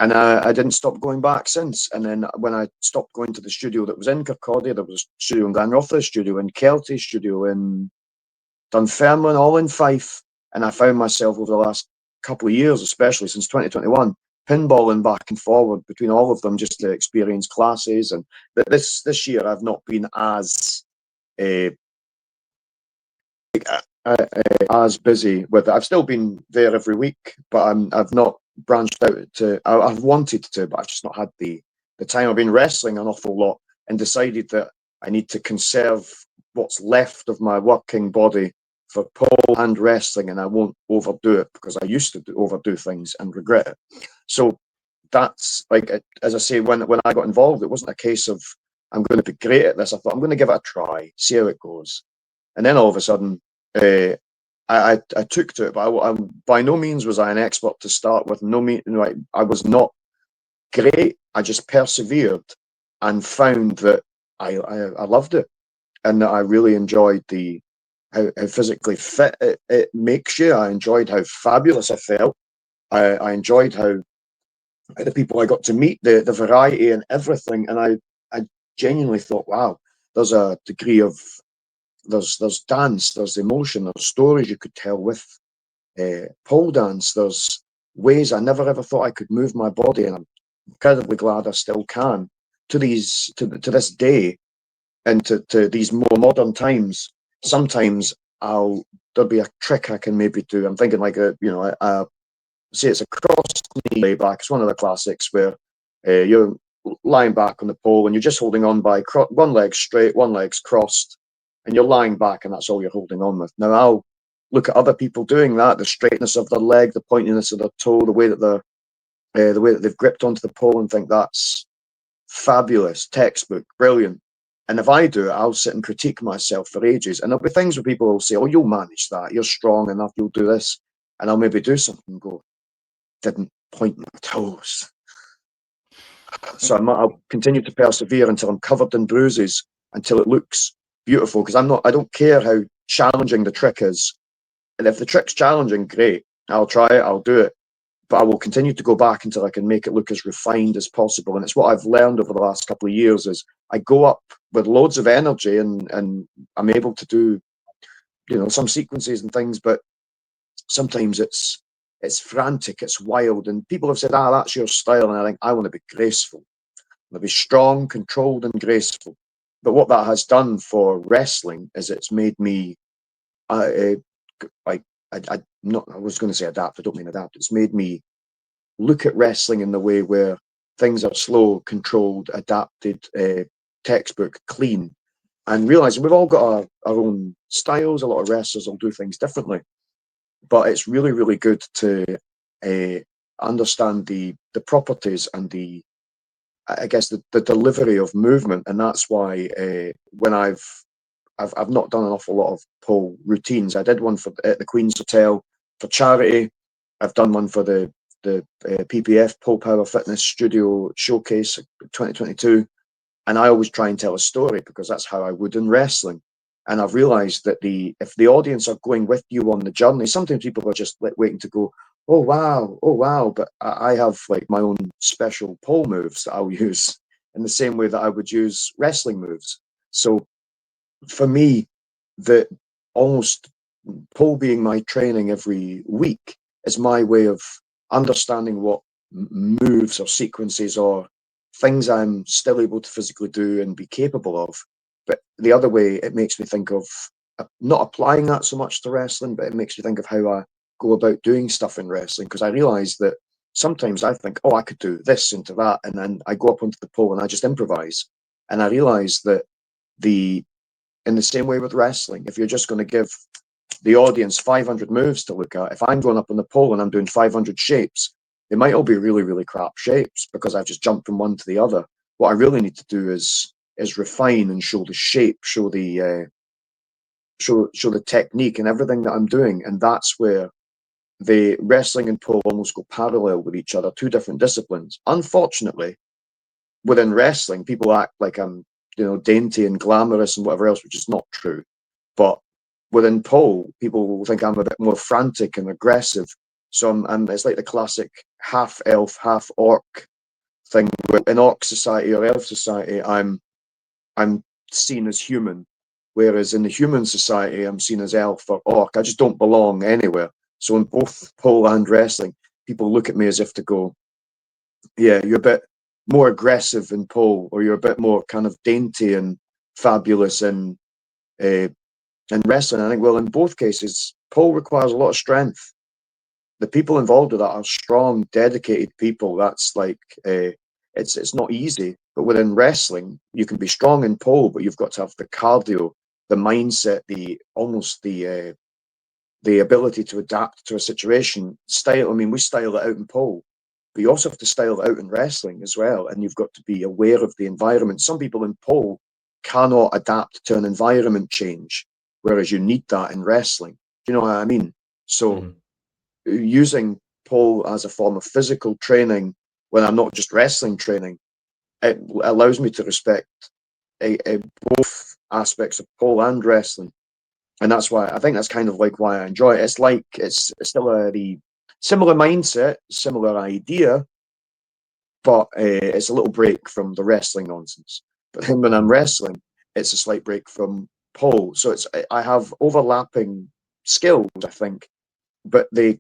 And I didn't stop going back since. And then when I stopped going to the studio that was in Kirkcaldy, there was a studio in Glenrothes, studio in Kelty, studio in Dunfermline, all in Fife. And I found myself over the last couple of years, especially since 2021, pinballing back and forward between all of them just to experience classes. And this year I've not been as busy with it. I've still been there every week, but I've not branched out to. I've wanted to, but I've just not had the time. I've been wrestling an awful lot and decided that I need to conserve what's left of my working body for pole and wrestling, and I won't overdo it because I used to overdo things and regret it. So that's like, as I say, when I got involved, it wasn't a case of I'm going to be great at this. I thought I'm going to give it a try, see how it goes, and then all of a sudden, I took to it. But I by no means was I an expert to start with. I was not great. I just persevered and found that I loved it, and that I really enjoyed how physically fit it makes you. I enjoyed how fabulous I felt. I enjoyed how the people I got to meet, the variety and everything, and I genuinely thought, wow, there's a degree of there's dance, there's emotion, there's stories you could tell with pole dance. There's ways I never ever thought I could move my body, and I'm incredibly glad I still can to this day, and to these more modern times. Sometimes there'll be a trick I can maybe do. I'm thinking like say it's a cross knee layback. It's one of the classics where you're lying back on the pole and you're just holding on by one leg straight, one leg's crossed, and you're lying back, and that's all you're holding on with. Now I'll look at other people doing that, the straightness of their leg, the pointiness of their toe, the way that they've gripped onto the pole, and think that's fabulous, textbook, brilliant. And if I do it, I'll sit and critique myself for ages. And there'll be things where people will say, oh, you'll manage that, you're strong enough, you'll do this. And I'll maybe do something and go, didn't point my toes. So I'll continue to persevere until I'm covered in bruises, until it looks beautiful. Because I don't care how challenging the trick is. And if the trick's challenging, great. I'll try it, I'll do it. But I will continue to go back until I can make it look as refined as possible. And it's what I've learned over the last couple of years is I go up with loads of energy and I'm able to do, you know, some sequences and things, but sometimes it's frantic, it's wild. And people have said, that's your style. And I think I want to be graceful. I want to be strong, controlled, and graceful. But what that has done for wrestling is it's made me I was going to say adapt. I don't mean adapt. It's made me look at wrestling in the way where things are slow, controlled, adapted, textbook, clean, and realizing we've all got our own styles. A lot of wrestlers will do things differently, but it's really, really good to understand the properties and the delivery of movement, and that's why when I've not done an awful lot of pole routines. I did one at the Queen's Hotel for charity. I've done one for the PPF Pole Power Fitness Studio Showcase 2022, and I always try and tell a story because that's how I would in wrestling. And I've realised that if the audience are going with you on the journey, sometimes people are just waiting to go, oh wow, but I have like my own special pole moves that I'll use in the same way that I would use wrestling moves. So for me, the almost pole being my training every week is my way of understanding what moves or sequences or things I'm still able to physically do and be capable of. But the other way, it makes me think of not applying that so much to wrestling, but it makes me think of how I go about doing stuff in wrestling, because I realize that sometimes I think, oh, I could do this into that, and then I go up onto the pole and I just improvise. And I realize that in the same way with wrestling, if you're just going to give the audience 500 moves to look at, if I'm going up on the pole and I'm doing 500 shapes, they might all be really, really crap shapes because I've just jumped from one to the other. What I really need to do is refine and show the shape, show the technique and everything that I'm doing. And that's where the wrestling and pole almost go parallel with each other, two different disciplines. Unfortunately, within wrestling, people act like I'm, dainty and glamorous and whatever else, which is not true. But within pole, people will think I'm a bit more frantic and aggressive. So it's like the classic half elf, half orc thing. In orc society or elf society, I'm seen as human, whereas in the human society, I'm seen as elf or orc. I just don't belong anywhere. So in both pole and wrestling, people look at me as if to go, yeah, you're a bit more aggressive in pole, or you're a bit more kind of dainty and fabulous in wrestling. I think, well, in both cases, pole requires a lot of strength. The people involved with that are strong, dedicated people. That's like it's not easy. But within wrestling, you can be strong in pole, but you've got to have the cardio, the mindset, the ability to adapt to a situation. Style. I mean, we style it out in pole, but you also have to style it out in wrestling as well. And you've got to be aware of the environment. Some people in pole cannot adapt to an environment change, whereas you need that in wrestling. Do you know what I mean? So using pole as a form of physical training when I'm not just wrestling training, it allows me to respect both aspects of pole and wrestling. And that's why I think that's kind of like why I enjoy it. It's like it's still the similar mindset, similar idea, but it's a little break from the wrestling nonsense. But then when I'm wrestling, it's a slight break from pole. So I have overlapping skills, I think, but they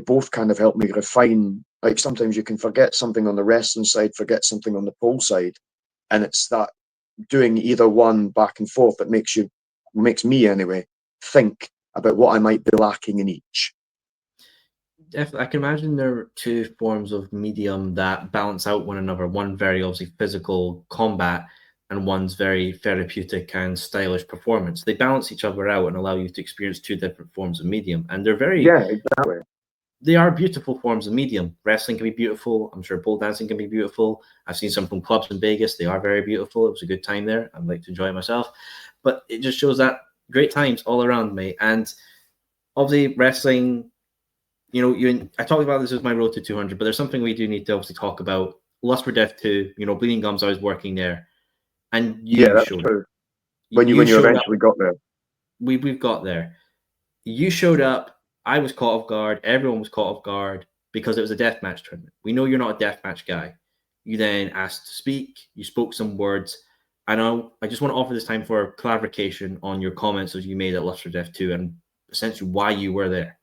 both kind of help me refine. Like sometimes you can forget something on the wrestling side, forget something on the pole side, and it's that doing either one back and forth that makes me anyway think about what I might be lacking in each. I can imagine there are two forms of medium that balance out one another. One very obviously physical combat, and one's very therapeutic and stylish performance. They balance each other out and allow you to experience two different forms of medium. And they're exactly. They are beautiful forms of medium. Wrestling can be beautiful. I'm sure pole dancing can be beautiful. I've seen some from clubs in Vegas. They are very beautiful. It was a good time there. I'd like to enjoy myself. But it just shows that great times all around me. And obviously wrestling, I talked about this as my road to 200, but there's something we do need to obviously talk about. Lust for Death 2, Bleeding Gums, I was working there. And that's showed true. up. When you eventually got there. We've got there. You showed up I was caught off guard. Everyone was caught off guard because it was a deathmatch tournament. We know you're not a deathmatch guy. You then asked to speak. You spoke some words. And I just want to offer this time for clarification on your comments as you made at Lust for Death 2 and essentially why you were there.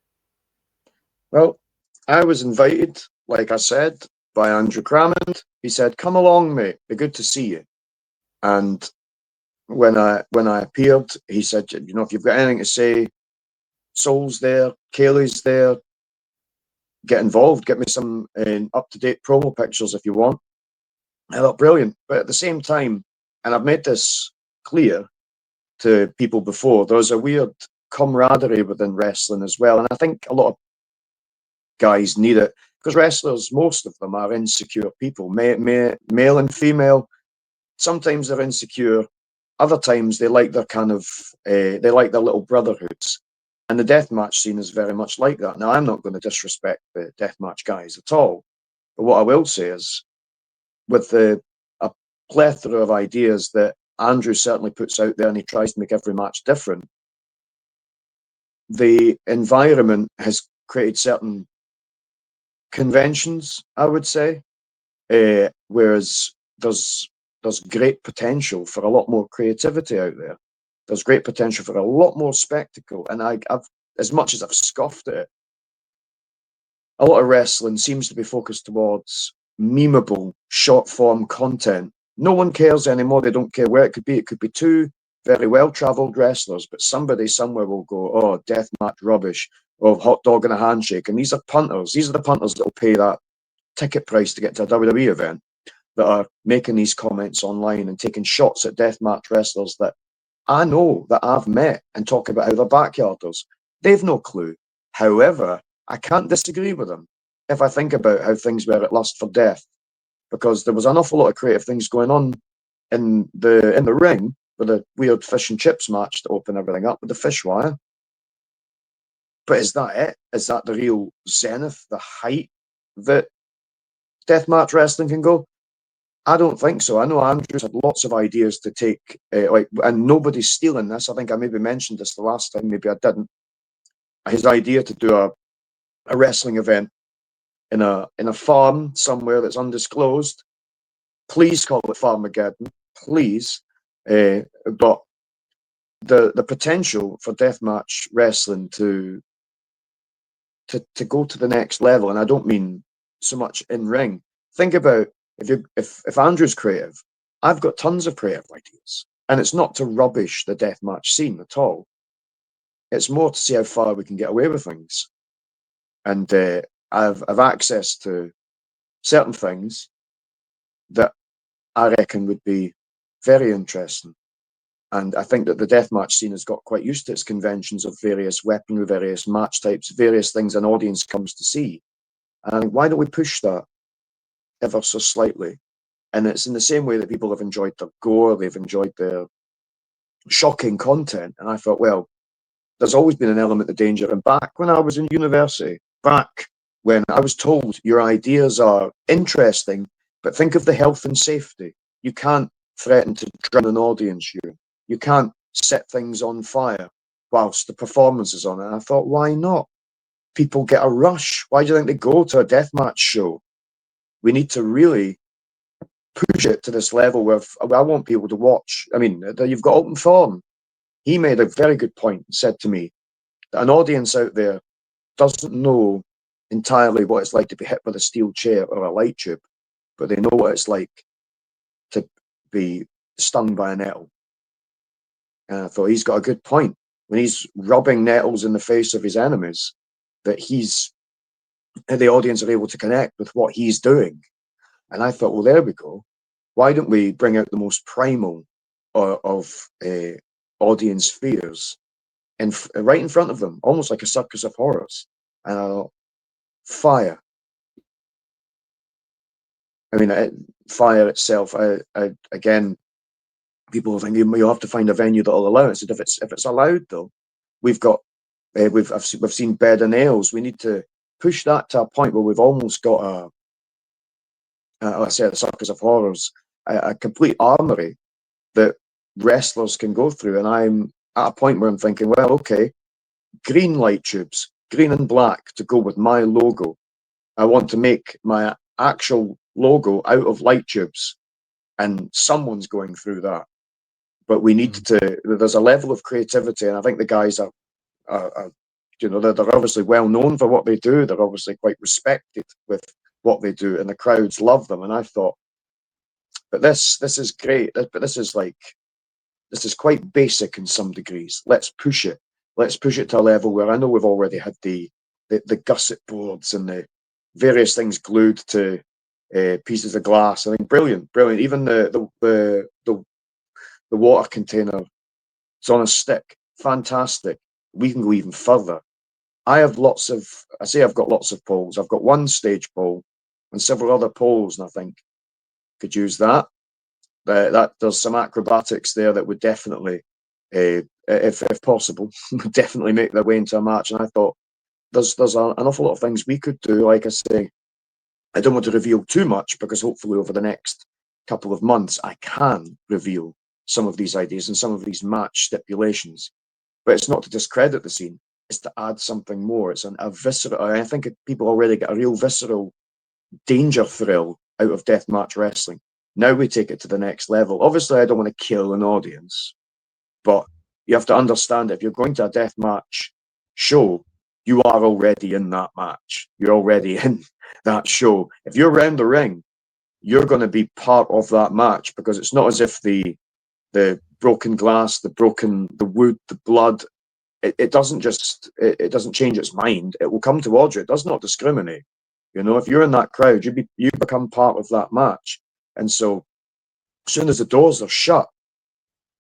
Well, I was invited, like I said, by Andrew Crammond. He said, "Come along, mate. Be good to see you." And when I appeared, he said, "You know, if you've got anything to say, Soul's there, Kaylee's there. Get involved. Get me some up-to-date promo pictures if you want." I thought, brilliant. But at the same time, and I've made this clear to people before, there's a weird camaraderie within wrestling as well. And I think a lot of guys need it because wrestlers, most of them are insecure people, male and female. Sometimes they're insecure. Other times they like their kind of, they like their little brotherhoods. And the deathmatch scene is very much like that. Now, I'm not going to disrespect the deathmatch guys at all. But what I will say is, with a plethora of ideas that Andrew certainly puts out there and he tries to make every match different, the environment has created certain conventions, I would say, whereas there's great potential for a lot more creativity out there. There's great potential for a lot more spectacle. And I've, as much as I've scoffed at it, a lot of wrestling seems to be focused towards memeable, short-form content. No one cares anymore. They don't care where it could be. It could be two very well-traveled wrestlers, but somebody somewhere will go, "Oh, deathmatch rubbish," or "hot dog and a handshake." And these are punters. These are the punters that will pay that ticket price to get to a WWE event, that are making these comments online and taking shots at deathmatch wrestlers that I know, that I've met, and talk about how they're backyarders. They've no clue. However, I can't disagree with them if I think about how things were at Lust for Death, because there was an awful lot of creative things going on in the ring with a weird fish and chips match to open everything up with the fish wire. But is that it? Is that the real zenith, the height that deathmatch wrestling can go? I don't think so. I know Andrew's had lots of ideas to take, and nobody's stealing this. I think I maybe mentioned this the last time, maybe I didn't. His idea to do a wrestling event in a farm somewhere that's undisclosed. Please call it Farmageddon, please. But the potential for deathmatch wrestling to go to the next level, and I don't mean so much in ring. Think about if Andrew's creative, I've got tons of creative ideas, and it's not to rubbish the deathmatch scene at all. It's more to see how far we can get away with things, and I've access to certain things that I reckon would be very interesting. And I think that the deathmatch scene has got quite used to its conventions of various weaponry, various match types, various things an audience comes to see. And I think, why don't we push that ever so slightly? And it's in the same way that people have enjoyed their gore, they've enjoyed their shocking content. And I thought, well, there's always been an element of danger. And back when I was in university, back when I was told your ideas are interesting, but think of the health and safety. You can't threaten to drown an audience. You can't set things on fire whilst the performance is on. And I thought, why not? People get a rush. Why do you think they go to a deathmatch show? We need to really push it to this level where I want people to watch. I mean, you've got Alton Thorne. He made a very good point and said to me that an audience out there doesn't know entirely what it's like to be hit with a steel chair or a light tube, but they know what it's like to be stung by a nettle. And I thought, he's got a good point. When he's rubbing nettles in the face of his enemies, that the audience are able to connect with what he's doing. And I thought, well, there we go. Why don't we bring out the most primal of audience fears right in front of them, almost like a circus of horrors? And I thought, fire. I mean, fire itself, again, people think you have to find a venue that'll allow it. So if it's allowed, though, we've seen Bed of Nails. We need to push that to a point where we've almost got a circus of horrors, a complete armory that wrestlers can go through. And I'm at a point where I'm thinking, well, okay, green light tubes, green and black to go with my logo. I want to make my actual logo out of light tubes, and someone's going through that. But we need to. There's a level of creativity, and I think the guys are they're obviously well known for what they do. They're obviously quite respected with what they do, and the crowds love them. And I thought, but this is great. But this is quite basic in some degrees. Let's push it. Let's push it to a level where I know we've already had the gusset boards and the various things glued to pieces of glass. I think brilliant. Even the water container, it's on a stick. Fantastic. We can go even further. I've got lots of poles. I've got one stage pole and several other poles, and I think could use that. That there's some acrobatics there that would definitely, if possible, would definitely make their way into a match. And I thought there's an awful lot of things we could do. Like I say, I don't want to reveal too much because hopefully over the next couple of months I can reveal some of these ideas and some of these match stipulations. But it's not to discredit the scene. It's to add something more. It's a visceral. I think people already get a real visceral danger thrill out of deathmatch wrestling. Now we take it to the next level. Obviously, I don't want to kill an audience, but you have to understand if you're going to a deathmatch show, you are already in that match. You're already in that show. If you're around the ring, you're going to be part of that match because it's not as if the broken glass, the wood, the blood, it doesn't change its mind. It will come towards you. It does not discriminate. If you're in that crowd, you become part of that match. And so as soon as the doors are shut,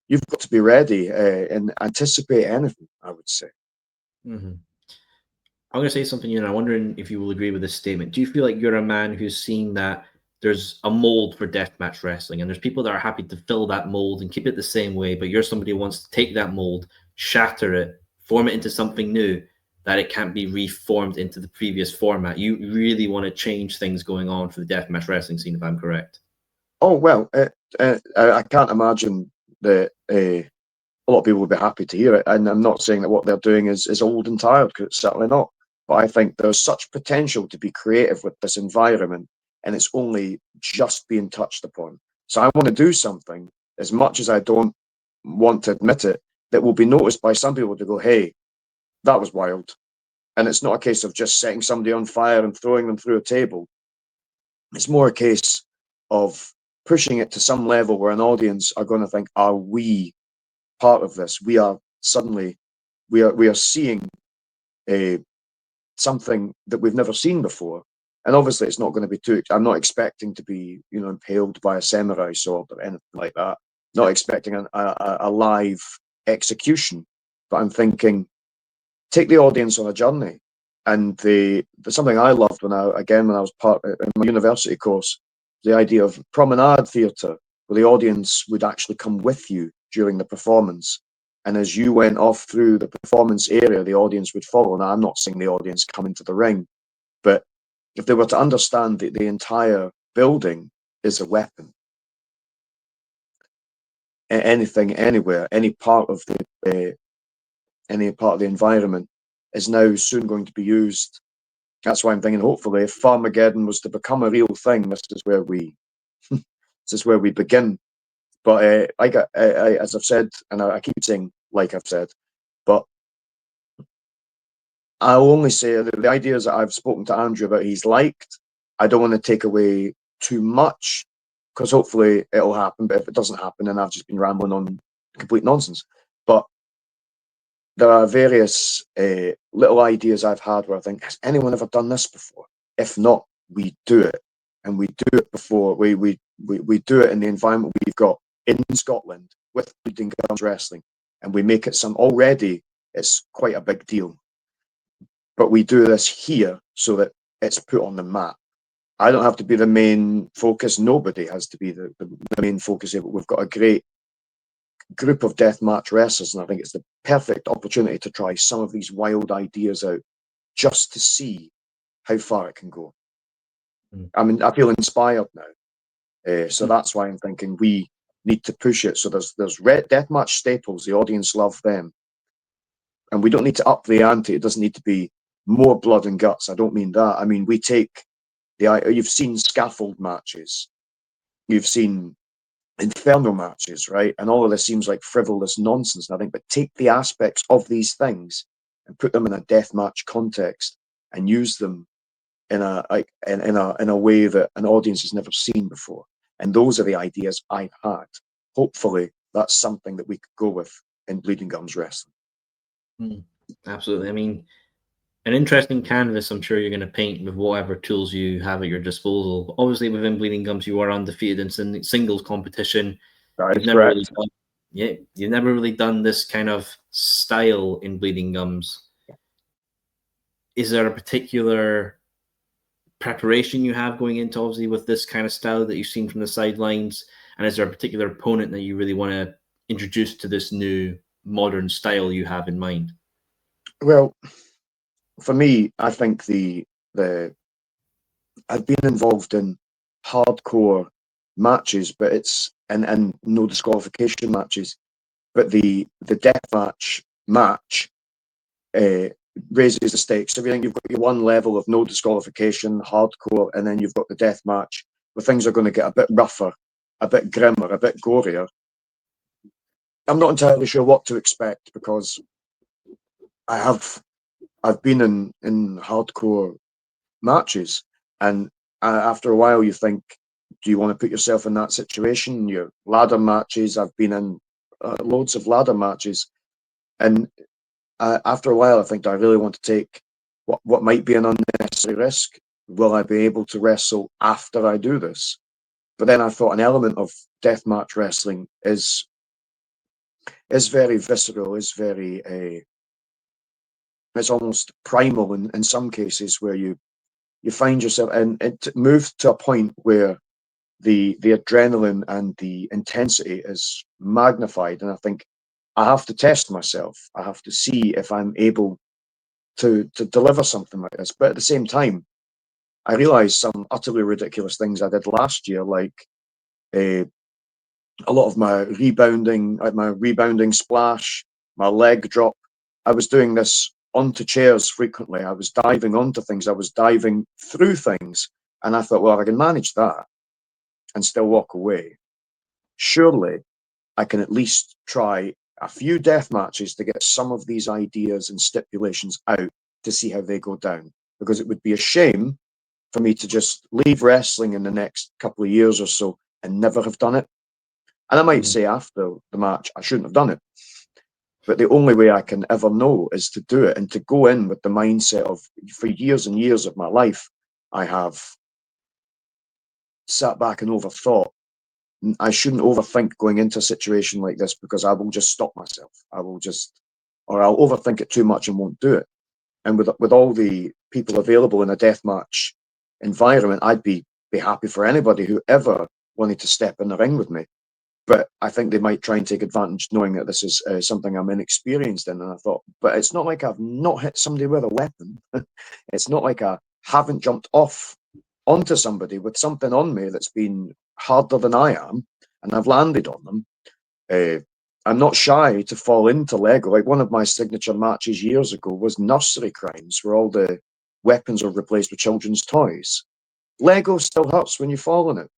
you've got to be ready and anticipate anything, I would say. Mm-hmm. I'm going to say something, I'm wondering if you will agree with this statement. Do you feel like you're a man who's seen that there's a mold for deathmatch wrestling and there's people that are happy to fill that mold and keep it the same way, but you're somebody who wants to take that mold, shatter it, form it into something new, that it can't be reformed into the previous format? You really want to change things going on for the deathmatch wrestling scene, if I'm correct? Oh, well, I can't imagine that a lot of people would be happy to hear it. And I'm not saying that what they're doing is old and tired, because it's certainly not. But I think there's such potential to be creative with this environment, and it's only just being touched upon. So I want to do something, as much as I don't want to admit it, that will be noticed by some people to go, hey, that was wild. And it's not a case of just setting somebody on fire and throwing them through a table. It's more a case of pushing it to some level where an audience are going to think, are we part of this? We are seeing something that we've never seen before. And obviously it's not going to be I'm not expecting to be, impaled by a samurai sword or anything like that. Not expecting a live execution, but I'm thinking, take the audience on a journey. And something I loved when I was part in my university course, the idea of promenade theatre, where the audience would actually come with you during the performance. And as you went off through the performance area, the audience would follow. Now, I'm not saying the audience come into the ring, but if they were to understand that the entire building is a weapon, anything, anywhere, any part of the environment is now soon going to be used. That's why I'm thinking, hopefully, if Farmageddon was to become a real thing, this is where we begin. But as I've said, and I keep saying, like I've said, but I'll only say that the ideas that I've spoken to Andrew about, he's liked. I don't want to take away too much, because hopefully it'll happen. But if it doesn't happen, then I've just been rambling on complete nonsense. But there are various little ideas I've had where I think, has anyone ever done this before? If not, we do it. And we do it before. We do it in the environment we've got in Scotland with Bleeding Gums Wrestling. And we make it already, it's quite a big deal. But we do this here so that it's put on the map. I don't have to be the main focus. Nobody has to be the main focus here, but we've got a great group of deathmatch wrestlers, and I think it's the perfect opportunity to try some of these wild ideas out, just to see how far it can go. I mean, I feel inspired now, so that's why I'm thinking we need to push it. So there's red deathmatch staples. The audience love them, and we don't need to up the ante. It doesn't need to be more blood and guts. I don't mean that. I mean, we take you've seen scaffold matches, you've seen inferno matches, right? And all of this seems like frivolous nonsense, I think, but take the aspects of these things and put them in a deathmatch context and use them in a way that an audience has never seen before. And those are the ideas I've had. Hopefully, that's something that we could go with in Bleeding Gums Wrestling. Absolutely. I mean, an interesting canvas, I'm sure you're going to paint with whatever tools you have at your disposal. Obviously, within Bleeding Gums, you are undefeated in singles competition. That is correct. You've never really done this kind of style in Bleeding Gums. Is there a particular preparation you have going into, obviously, with this kind of style that you've seen from the sidelines? And is there a particular opponent that you really want to introduce to this new modern style you have in mind? Well, for me, I think I've been involved in hardcore matches, but it's and no disqualification matches, but the deathmatch match raises the stakes. Everything, you've got your one level of no disqualification, hardcore, and then you've got the deathmatch where things are going to get a bit rougher, a bit grimmer, a bit gorier. I'm not entirely sure what to expect because I've been in hardcore matches, and after a while you think, do you want to put yourself in that situation? Your ladder matches, I've been in loads of ladder matches, and after a while I think, do I really want to take what might be an unnecessary risk? Will I be able to wrestle after I do this? But then I thought an element of deathmatch wrestling is very visceral, is very it's almost primal in some cases, where you find yourself, and it moved to a point where the adrenaline and the intensity is magnified, and I think I have to test myself. I have to see if I'm able to deliver something like this. But at the same time, I realized some utterly ridiculous things I did last year, like a lot of my rebounding splash, my leg drop. I was doing this onto chairs frequently. I was diving onto things. I was diving through things. And I thought, well, if I can manage that and still walk away, surely I can at least try a few death matches to get some of these ideas and stipulations out to see how they go down. Because it would be a shame for me to just leave wrestling in the next couple of years or so and never have done it. And I might say after the match, I shouldn't have done it. But the only way I can ever know is to do it, and to go in with the mindset of, for years and years of my life, I have sat back and overthought. I shouldn't overthink going into a situation like this, because I will just stop myself. I'll overthink it too much and won't do it. And with all the people available in a deathmatch environment, I'd be happy for anybody who ever wanted to step in the ring with me. But I think they might try and take advantage, knowing that this is something I'm inexperienced in. And I thought, but it's not like I've not hit somebody with a weapon. It's not like I haven't jumped off onto somebody with something on me that's been harder than I am, and I've landed on them. I'm not shy to fall into Lego. Like, one of my signature matches years ago was Nursery Crimes, where all the weapons are replaced with children's toys. Lego still hurts when you fall on it.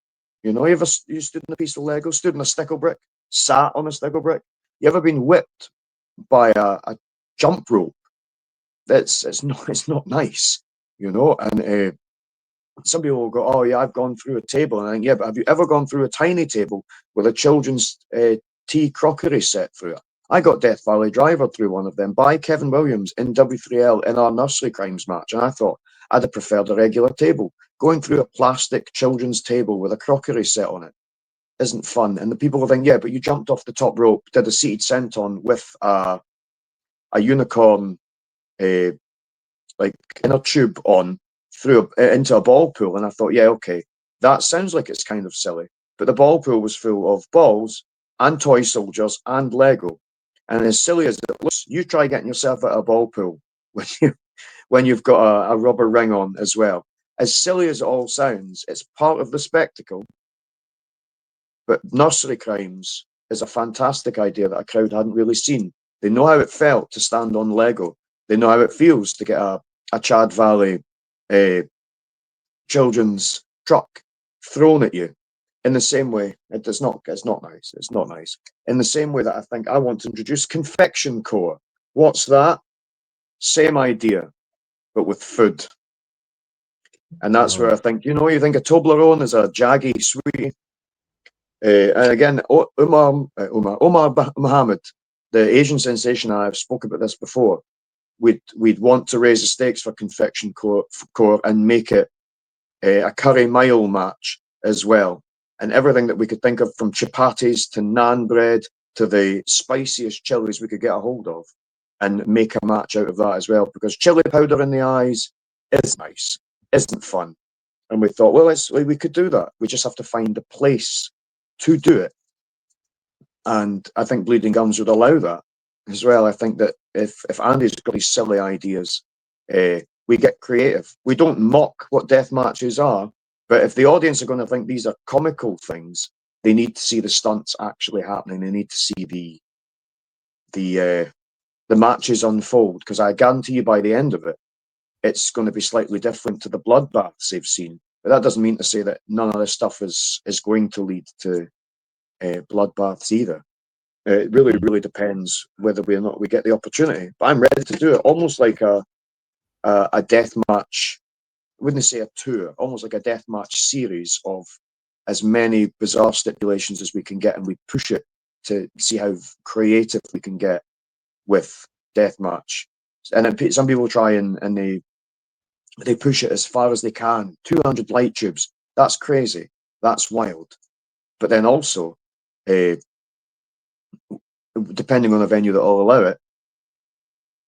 You know, you stood in a piece of Lego, stood in a stickle brick, sat on a stickle brick? You ever been whipped by a jump rope? It's not nice, you know. And some people will go, "Oh yeah, I've gone through a table," and I think, yeah, but have you ever gone through a tiny table with a children's tea crockery set through it? I got Death Valley Driver through one of them by Kevin Williams in W3L in our Nursery Crimes match, and I thought I'd have preferred a regular table. Going through a plastic children's table with a crockery set on it isn't fun. And the people will think, yeah, but you jumped off the top rope, did a seated senton with a unicorn, like inner tube on, through into a ball pool. And I thought, yeah, okay, that sounds like it's kind of silly. But the ball pool was full of balls and toy soldiers and Lego. And as silly as it looks, you try getting yourself out of a ball pool when you've got a rubber ring on as well. As silly as it all sounds, it's part of the spectacle. But Nursery Crimes is a fantastic idea that a crowd hadn't really seen. They know how it felt to stand on Lego. They know how it feels to get a a Chad Valley children's truck thrown at you. In the same way, it's not nice. It's not nice. In the same way that I think I want to introduce confection core. What's that? Same idea, but with food. And that's where I think, you think a Toblerone is a jaggy sweetie. And again, Omar Mohammed, the Asian sensation, I've spoken about this before. We'd want to raise the stakes for confection core and make it a curry mile match as well. And everything that we could think of, from chapatis to naan bread to the spiciest chilies we could get a hold of, and make a match out of that as well. Because chili powder in the eyes is nice, isn't fun. And we thought, well, we could do that. We just have to find a place to do it. And I think Bleeding Gums would allow that as well. I think that if Andy's got these silly ideas, we get creative. We don't mock what death matches are, but if the audience are going to think these are comical things, they need to see the stunts actually happening. They need to see the matches unfold, because I guarantee you by the end of it, it's going to be slightly different to the bloodbaths they've seen. But that doesn't mean to say that none of this stuff is going to lead to bloodbaths either. It really, really depends whether we or not we get the opportunity. But I'm ready to do it, almost like a death match. I wouldn't say a tour, almost like a death match series of as many bizarre stipulations as we can get, and we push it to see how creative we can get with deathmatch. And then some people try and they push it as far as they can. 200 light tubes. That's crazy. That's wild. But then also, depending on the venue that will allow it,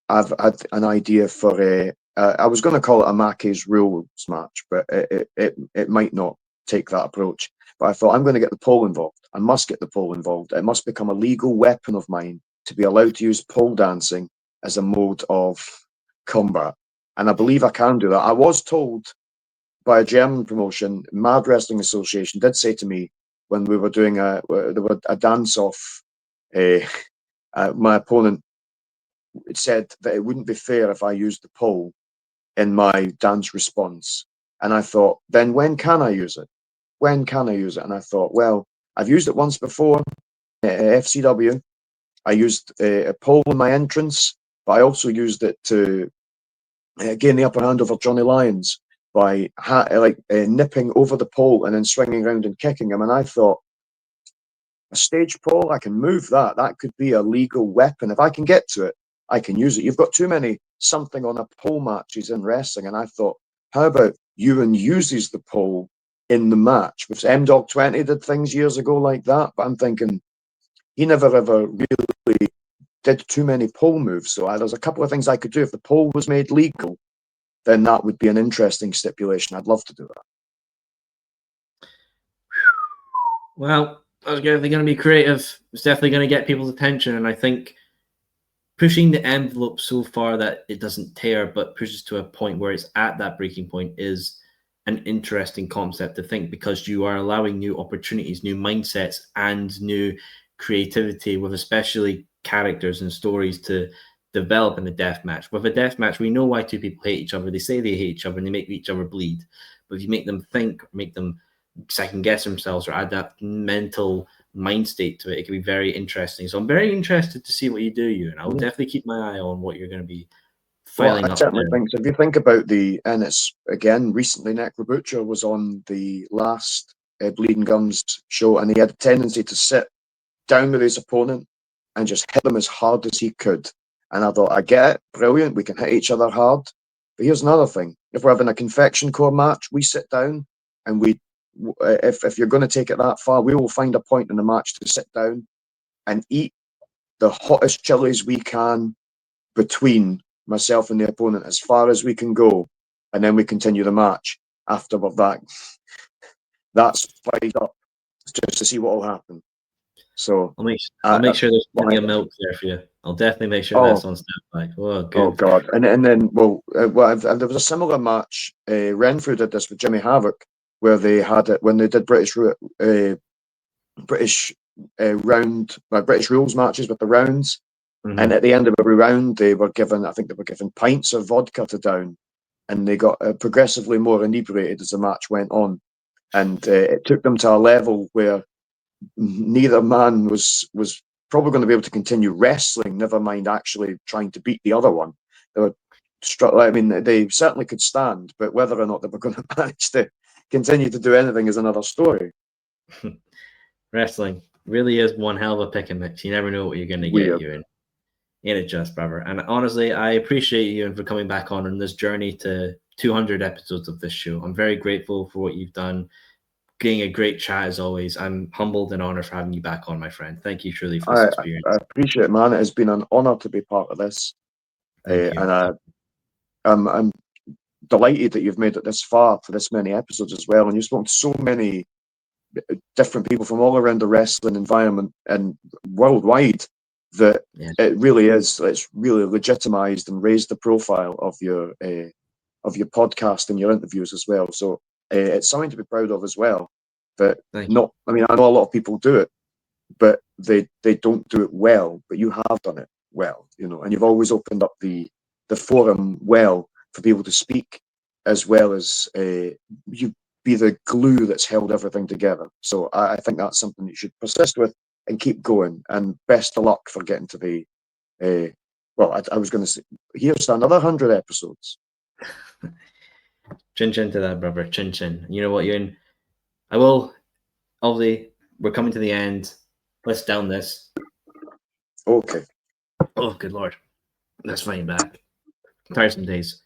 I've had an idea for I was going to call it a Mackie's rules match, but it might not take that approach. But I thought, I'm going to get the pole involved. I must get the pole involved. It must become a legal weapon of mine to be allowed to use pole dancing as a mode of combat. And I believe I can do that. I was told by a German promotion, Mad Wrestling Association, did say to me when we were doing a dance-off, my opponent said that it wouldn't be fair if I used the pole in my dance response. And I thought, then when can I use it? When can I use it? And I thought, well, I've used it once before at FCW. I used a pole in my entrance, but I also used it to gain the upper hand over Johnny Lyons by nipping over the pole and then swinging around and kicking him. And I thought, a stage pole, I can move that. That could be a legal weapon. If I can get to it, I can use it. You've got too many something on a pole matches in wrestling. And I thought, how about Euan uses the pole in the match? With M-Dog 20 did things years ago like that. But I'm thinking, he never ever really did too many pole moves. So there's a couple of things I could do. If the pole was made legal, then that would be an interesting stipulation. I'd love to do that. Well, I was going to be creative. It's definitely going to get people's attention. And I think pushing the envelope so far that it doesn't tear, but pushes to a point where it's at that breaking point is an interesting concept to think, because you are allowing new opportunities, new mindsets, and new creativity with especially characters and stories to develop in the death match. With a death match, we know why two people hate each other. They say they hate each other and they make each other bleed. But if you make them think, make them second guess themselves, or add that mental mind state to it, it can be very interesting. So I'm very interested to see what you do, Euan. I'll definitely keep my eye on what you're going to be filing up. I certainly think so. If you think about and it's again recently, Necro Butcher was on the last Bleeding Gums show, and he had a tendency to sit down with his opponent and just hit them as hard as he could. And I thought, I get it, brilliant, we can hit each other hard. But here's another thing: if we're having a confection core match, we sit down and if you're going to take it that far, we will find a point in the match to sit down and eat the hottest chilies we can between myself and the opponent as far as we can go, and then we continue the match after that's spiced up just to see what will happen. So I'll make sure there's plenty of milk there for you. I'll definitely make sure that's on standby. Oh, good. Oh God! And then there was a similar match. Renfrew did this with Jimmy Havoc, where they had it when they did British rules matches with the rounds. Mm-hmm. And at the end of every round, I think they were given pints of vodka to down. and they got progressively more inebriated as the match went on, and it took them to a level where neither man was probably going to be able to continue wrestling, never mind actually trying to beat the other one. They were I mean, they certainly could stand, but whether or not they were going to manage to continue to do anything is another story. Wrestling really is one hell of a pick and mix. You never know what you're going to get, Euan. Ain't it just, brother? And honestly, I appreciate you for coming back on this journey to 200 episodes of this show. I'm very grateful for what you've done. Getting a great chat as always. I'm humbled and honored for having you back on, my friend. Thank you truly for this experience. I appreciate it, man. It has been an honor to be part of this. And I'm delighted that you've made it this far for this many episodes as well. And you've spoken to so many different people from all around the wrestling environment and worldwide that it really is. It's really legitimized and raised the profile of your podcast and your interviews as well. So it's something to be proud of as well. But I mean, I know a lot of people do it, but they don't do it well. But you have done it well, you know, and you've always opened up the forum well for people to speak, as well as you be the glue that's held everything together. So I think that's something you should persist with and keep going. And best of luck for getting to the well, I was going to say, here's to another 100 episodes. Chin chin to that, brother. Chin chin. You know what, Euan? I will. Obviously, we're coming to the end. Let's down this. Okay. Oh, good lord. Let's find back. Tiresome days.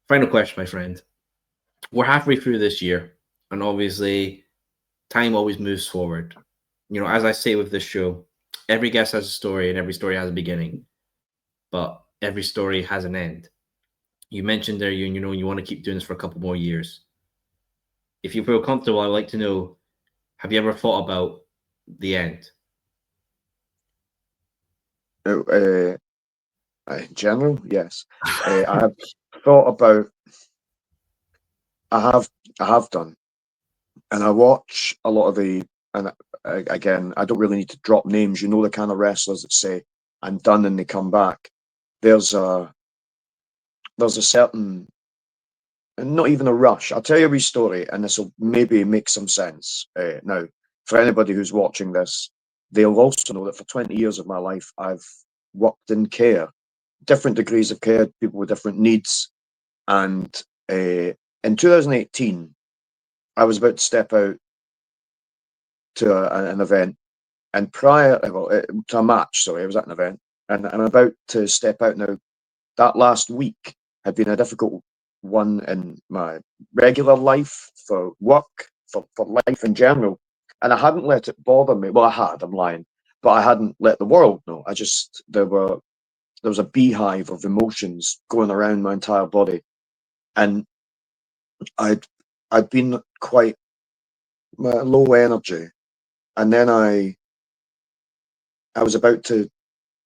Final question, my friend. We're halfway through this year, and obviously, time always moves forward. You know, as I say with this show, every guest has a story, and every story has a beginning, but every story has an end. You mentioned there, you know, you want to keep doing this for a couple more years. If you feel comfortable, I'd like to know, have you ever thought about the end? In general, yes. I have thought about. I have done, and I watch a lot of the. And again, I don't really need to drop names. You know the kind of wrestlers that say, "I'm done," and they come back. There's a certain, and not even a rush. I'll tell you a wee story, and this will maybe make some sense. Now, for anybody who's watching this, they'll also know that for 20 years of my life, I've worked in care, different degrees of care, people with different needs. And in 2018, I was about to step out to an event, and to a match. Sorry, I was at an event, and I'm about to step out now. That last week had been a difficult one in my regular life, for work, for life in general, and I hadn't let it bother me. Well, I had. I'm lying, but I hadn't let the world know. There was a beehive of emotions going around my entire body, and I'd been quite low energy, and then I was about to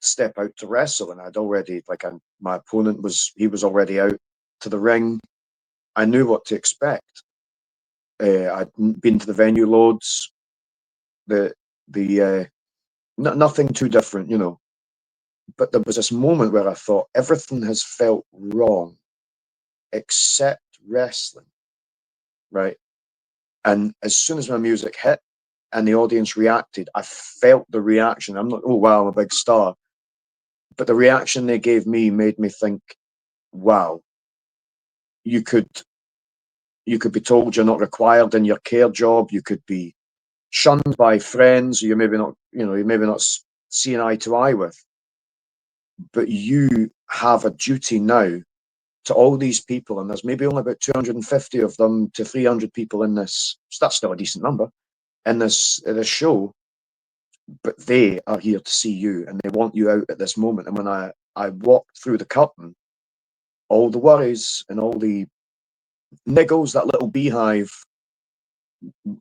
step out to wrestle, and I'd already my opponent was already out to the ring. I knew what to expect. I'd been to the venue loads. Nothing too different, you know. But there was this moment where I thought everything has felt wrong, except wrestling, right? And as soon as my music hit and the audience reacted, I felt the reaction. I'm not, oh wow, I'm a big star. But the reaction they gave me made me think, wow, you could be told you're not required in your care job. You could be shunned by friends who you're maybe not seeing eye to eye with. But you have a duty now to all these people, and there's maybe only about 250 of them to 300 people in this. So that's still a decent number in this show. But they are here to see you, and they want you out at this moment. And when I walked through the curtain, all the worries and all the niggles, that little beehive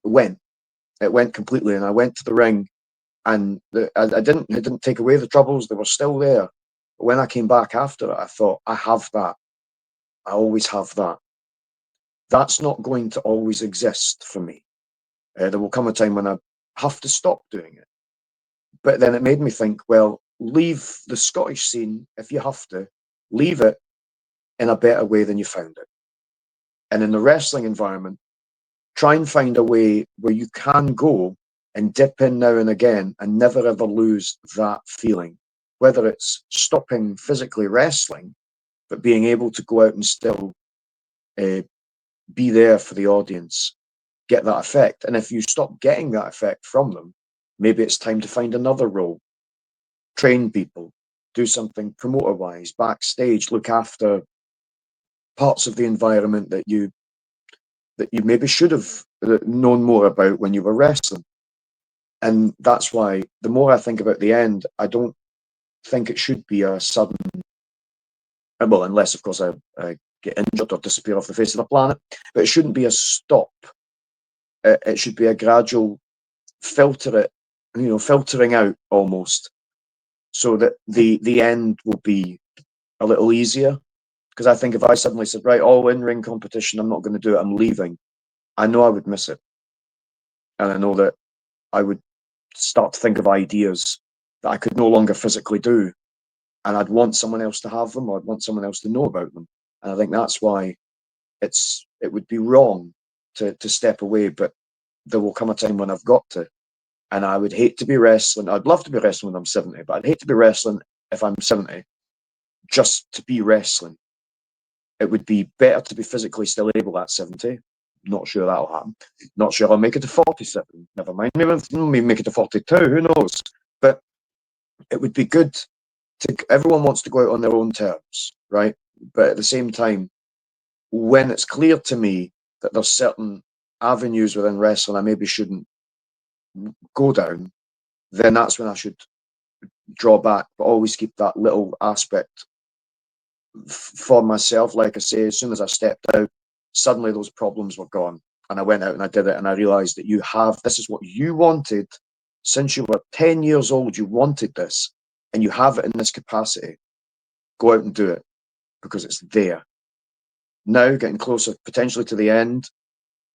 went. It went completely, and I went to the ring, and it didn't take away the troubles. They were still there. But when I came back after it, I thought, I have that. I always have that. That's not going to always exist for me. There will come a time when I have to stop doing it. But then it made me think, well, leave the Scottish scene if you have to. Leave it in a better way than you found it. And in the wrestling environment, try and find a way where you can go and dip in now and again and never ever lose that feeling. Whether it's stopping physically wrestling, but being able to go out and still be there for the audience, get that effect. And if you stop getting that effect from them, maybe it's time to find another role, train people, do something promoter wise, backstage, look after parts of the environment that you maybe should have known more about when you were wrestling. And that's why the more I think about the end, I don't think it should be a sudden, well, unless of course I get injured or disappear off the face of the planet, but it shouldn't be a stop. It should be a gradual filtering out almost, so that the end will be a little easier. Because I think if I suddenly said, right, all in-ring competition, I'm not going to do it, I'm leaving, I know I would miss it. And I know that I would start to think of ideas that I could no longer physically do. And I'd want someone else to have them, or I'd want someone else to know about them. And I think that's why it would be wrong to step away, but there will come a time when I've got to. And I would hate to be wrestling. I'd love to be wrestling when I'm 70, but I'd hate to be wrestling if I'm 70 just to be wrestling. It would be better to be physically still able at 70. Not sure that'll happen. Not sure I'll make it to 47. Never mind. Maybe make it to 42. Who knows? But it would be good to. Everyone wants to go out on their own terms, right? But at the same time, when it's clear to me that there's certain avenues within wrestling I maybe shouldn't go down, then that's when I should draw back. But always keep that little aspect for myself. Like I say, as soon as I stepped out, suddenly those problems were gone, and I went out and I did it, and I realized that this is what you wanted since you were 10 years old. You wanted this, and you have it in this capacity. Go out and do it, because it's there. Now, getting closer potentially to the end,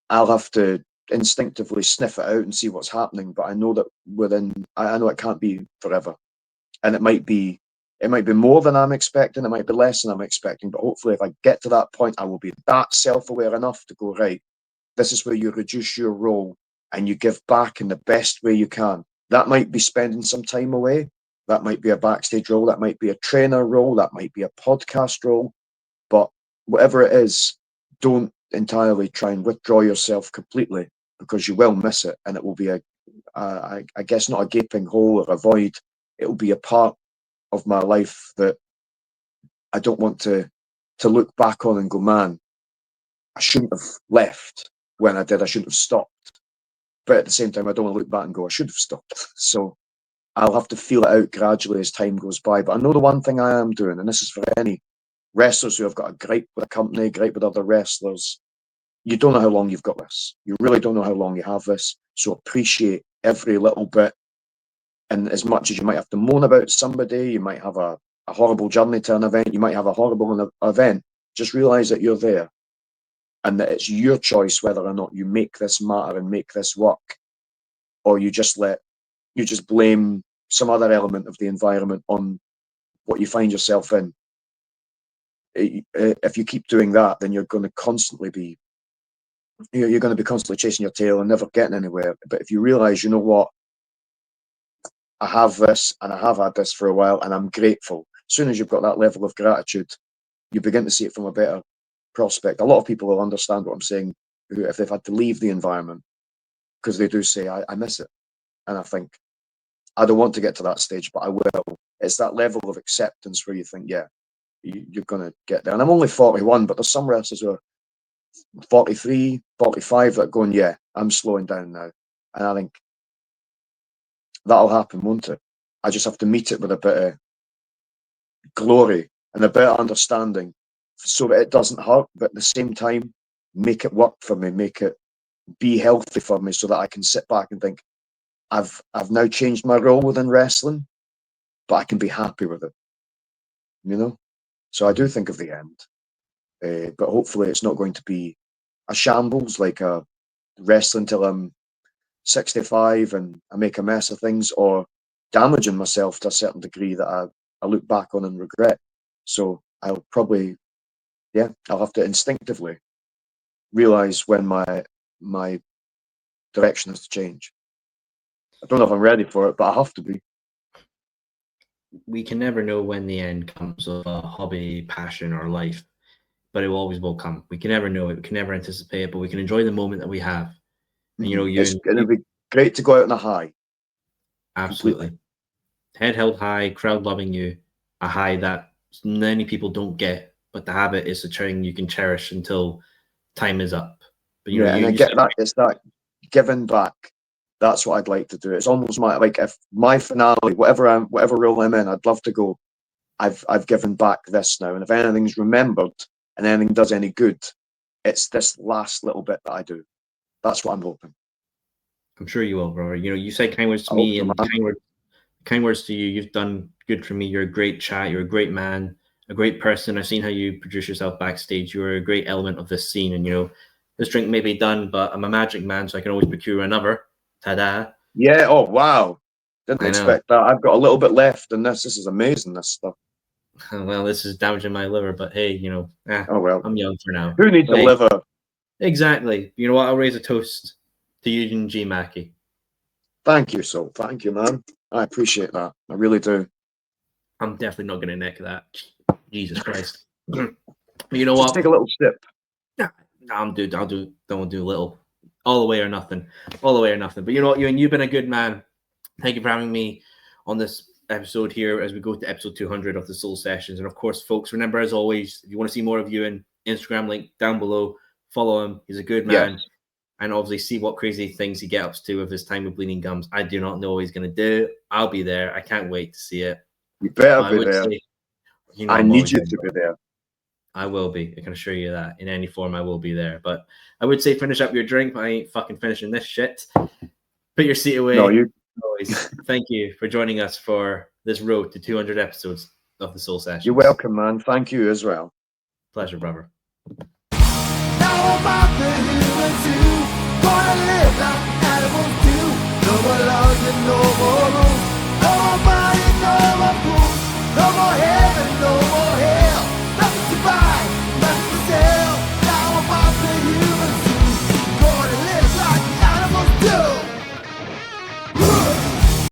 I'll have to instinctively sniff it out and see what's happening, but I know that I know it can't be forever, and it might be more than I'm expecting, it might be less than I'm expecting, but hopefully if I get to that point, I will be that self-aware enough to go, right, this is where you reduce your role and you give back in the best way you can. That might be spending some time away, that might be a backstage role, that might be a trainer role, that might be a podcast role, but whatever it is, don't entirely try and withdraw yourself completely, because you will miss it, and it will be I guess not a gaping hole or a void. It will be a part of my life that I don't want to look back on and go, man, I shouldn't have left when I did. I shouldn't have stopped. But at the same time, I don't want to look back and go, I should have stopped. So I'll have to feel it out gradually as time goes by. But I know the one thing I am doing, and this is for any wrestlers who have got a gripe with a company, gripe with other wrestlers, you don't know how long you've got this. You really don't know how long you have this. So appreciate every little bit. And as much as you might have to moan about somebody, you might have a horrible journey to an event, you might have a horrible event, just realize that you're there, and that it's your choice whether or not you make this matter and make this work, or you just blame some other element of the environment on what you find yourself in. If you keep doing that, then you're going to constantly be chasing your tail and never getting anywhere. But if you realize, you know what, I have this, and I have had this for a while, and I'm grateful. As soon as you've got that level of gratitude, you begin to see it from a better prospect. A lot of people will understand what I'm saying if they've had to leave the environment, because they do say, I miss it. And I think, I don't want to get to that stage, but I will. It's that level of acceptance where you think, yeah, you're going to get there. And I'm only 41, but there's some wrestlers who are 43, 45 that are going, yeah, I'm slowing down now. And I think that'll happen, won't it? I just have to meet it with a bit of glory and a bit of understanding, so that it doesn't hurt, but at the same time, make it work for me, make it be healthy for me, so that I can sit back and think, I've now changed my role within wrestling, but I can be happy with it, you know? So I do think of the end, but hopefully it's not going to be a shambles, like a wrestling till I'm 65 and I make a mess of things, or damaging myself to a certain degree that I look back on and regret. So I'll have to instinctively realize when my direction has to change. I don't know if I'm ready for it, but I have to be. We can never know when the end comes of a hobby, passion, or life, but it always will come. We can never know it. We can never anticipate it, but we can enjoy the moment that we have. And you know, It's going to be great to go out on a high. absolutely. Completely. Head held high, crowd loving you, a high that many people don't get, but the habit is a thing you can cherish until time is up. But you know, And I you get said, that. It's that giving back. That's what I'd like to do. It's almost like if my finale, whatever role I'm in, I'd love to go. I've given back this now, and if anything's remembered and anything does any good, it's this last little bit that I do. That's what I'm hoping. I'm sure you will, brother. You know, you said kind words to I hope me so, and man. kind words to you. You've done good for me. You're a great chat. You're a great man, a great person. I've seen how you produce yourself backstage. You're a great element of this scene. And, you know, this drink may be done, but I'm a magic man, so I can always procure another. Ta-da. Yeah. Oh wow. Didn't I know. expect that. I've got a little bit left in this. This is amazing. This stuff. Well, this is damaging my liver, but hey, you know, Oh well. I'm young for now. Who needs But a hey, liver? exactly. You know what? I'll raise a toast to Euan G Mackie. Thank you, so. Thank you, man. I appreciate that. I really do. I'm definitely not going to neck that. Jesus Christ. You know Just what? take a little sip. Yeah, don't do little. All the way or nothing. All the way or nothing. But you know what, Euan, you've been a good man. Thank you for having me on this episode here as we go to episode 200 of the Soul Sessions. And of course, folks, remember, as always, if you want to see more of Euan, Instagram link down below. Follow him. He's a good man. Yes. And obviously see what crazy things he gets up to with his time with Bleeding Gums. I do not know what he's going to do. I'll be there. I can't wait to see it. You better I be would there. say, you know, I I'm need always you there. to be there. I will be. I can assure you that in any form I will be there. But I would say finish up your drink. I ain't fucking finishing this shit. Put your seat away. No, you. Always. Thank you for joining us for this road to 200 episodes of the Soul Sessions. You're welcome, man. Thank you as well. Pleasure, brother. Now about the humans who gonna live like animals do. No more laws and no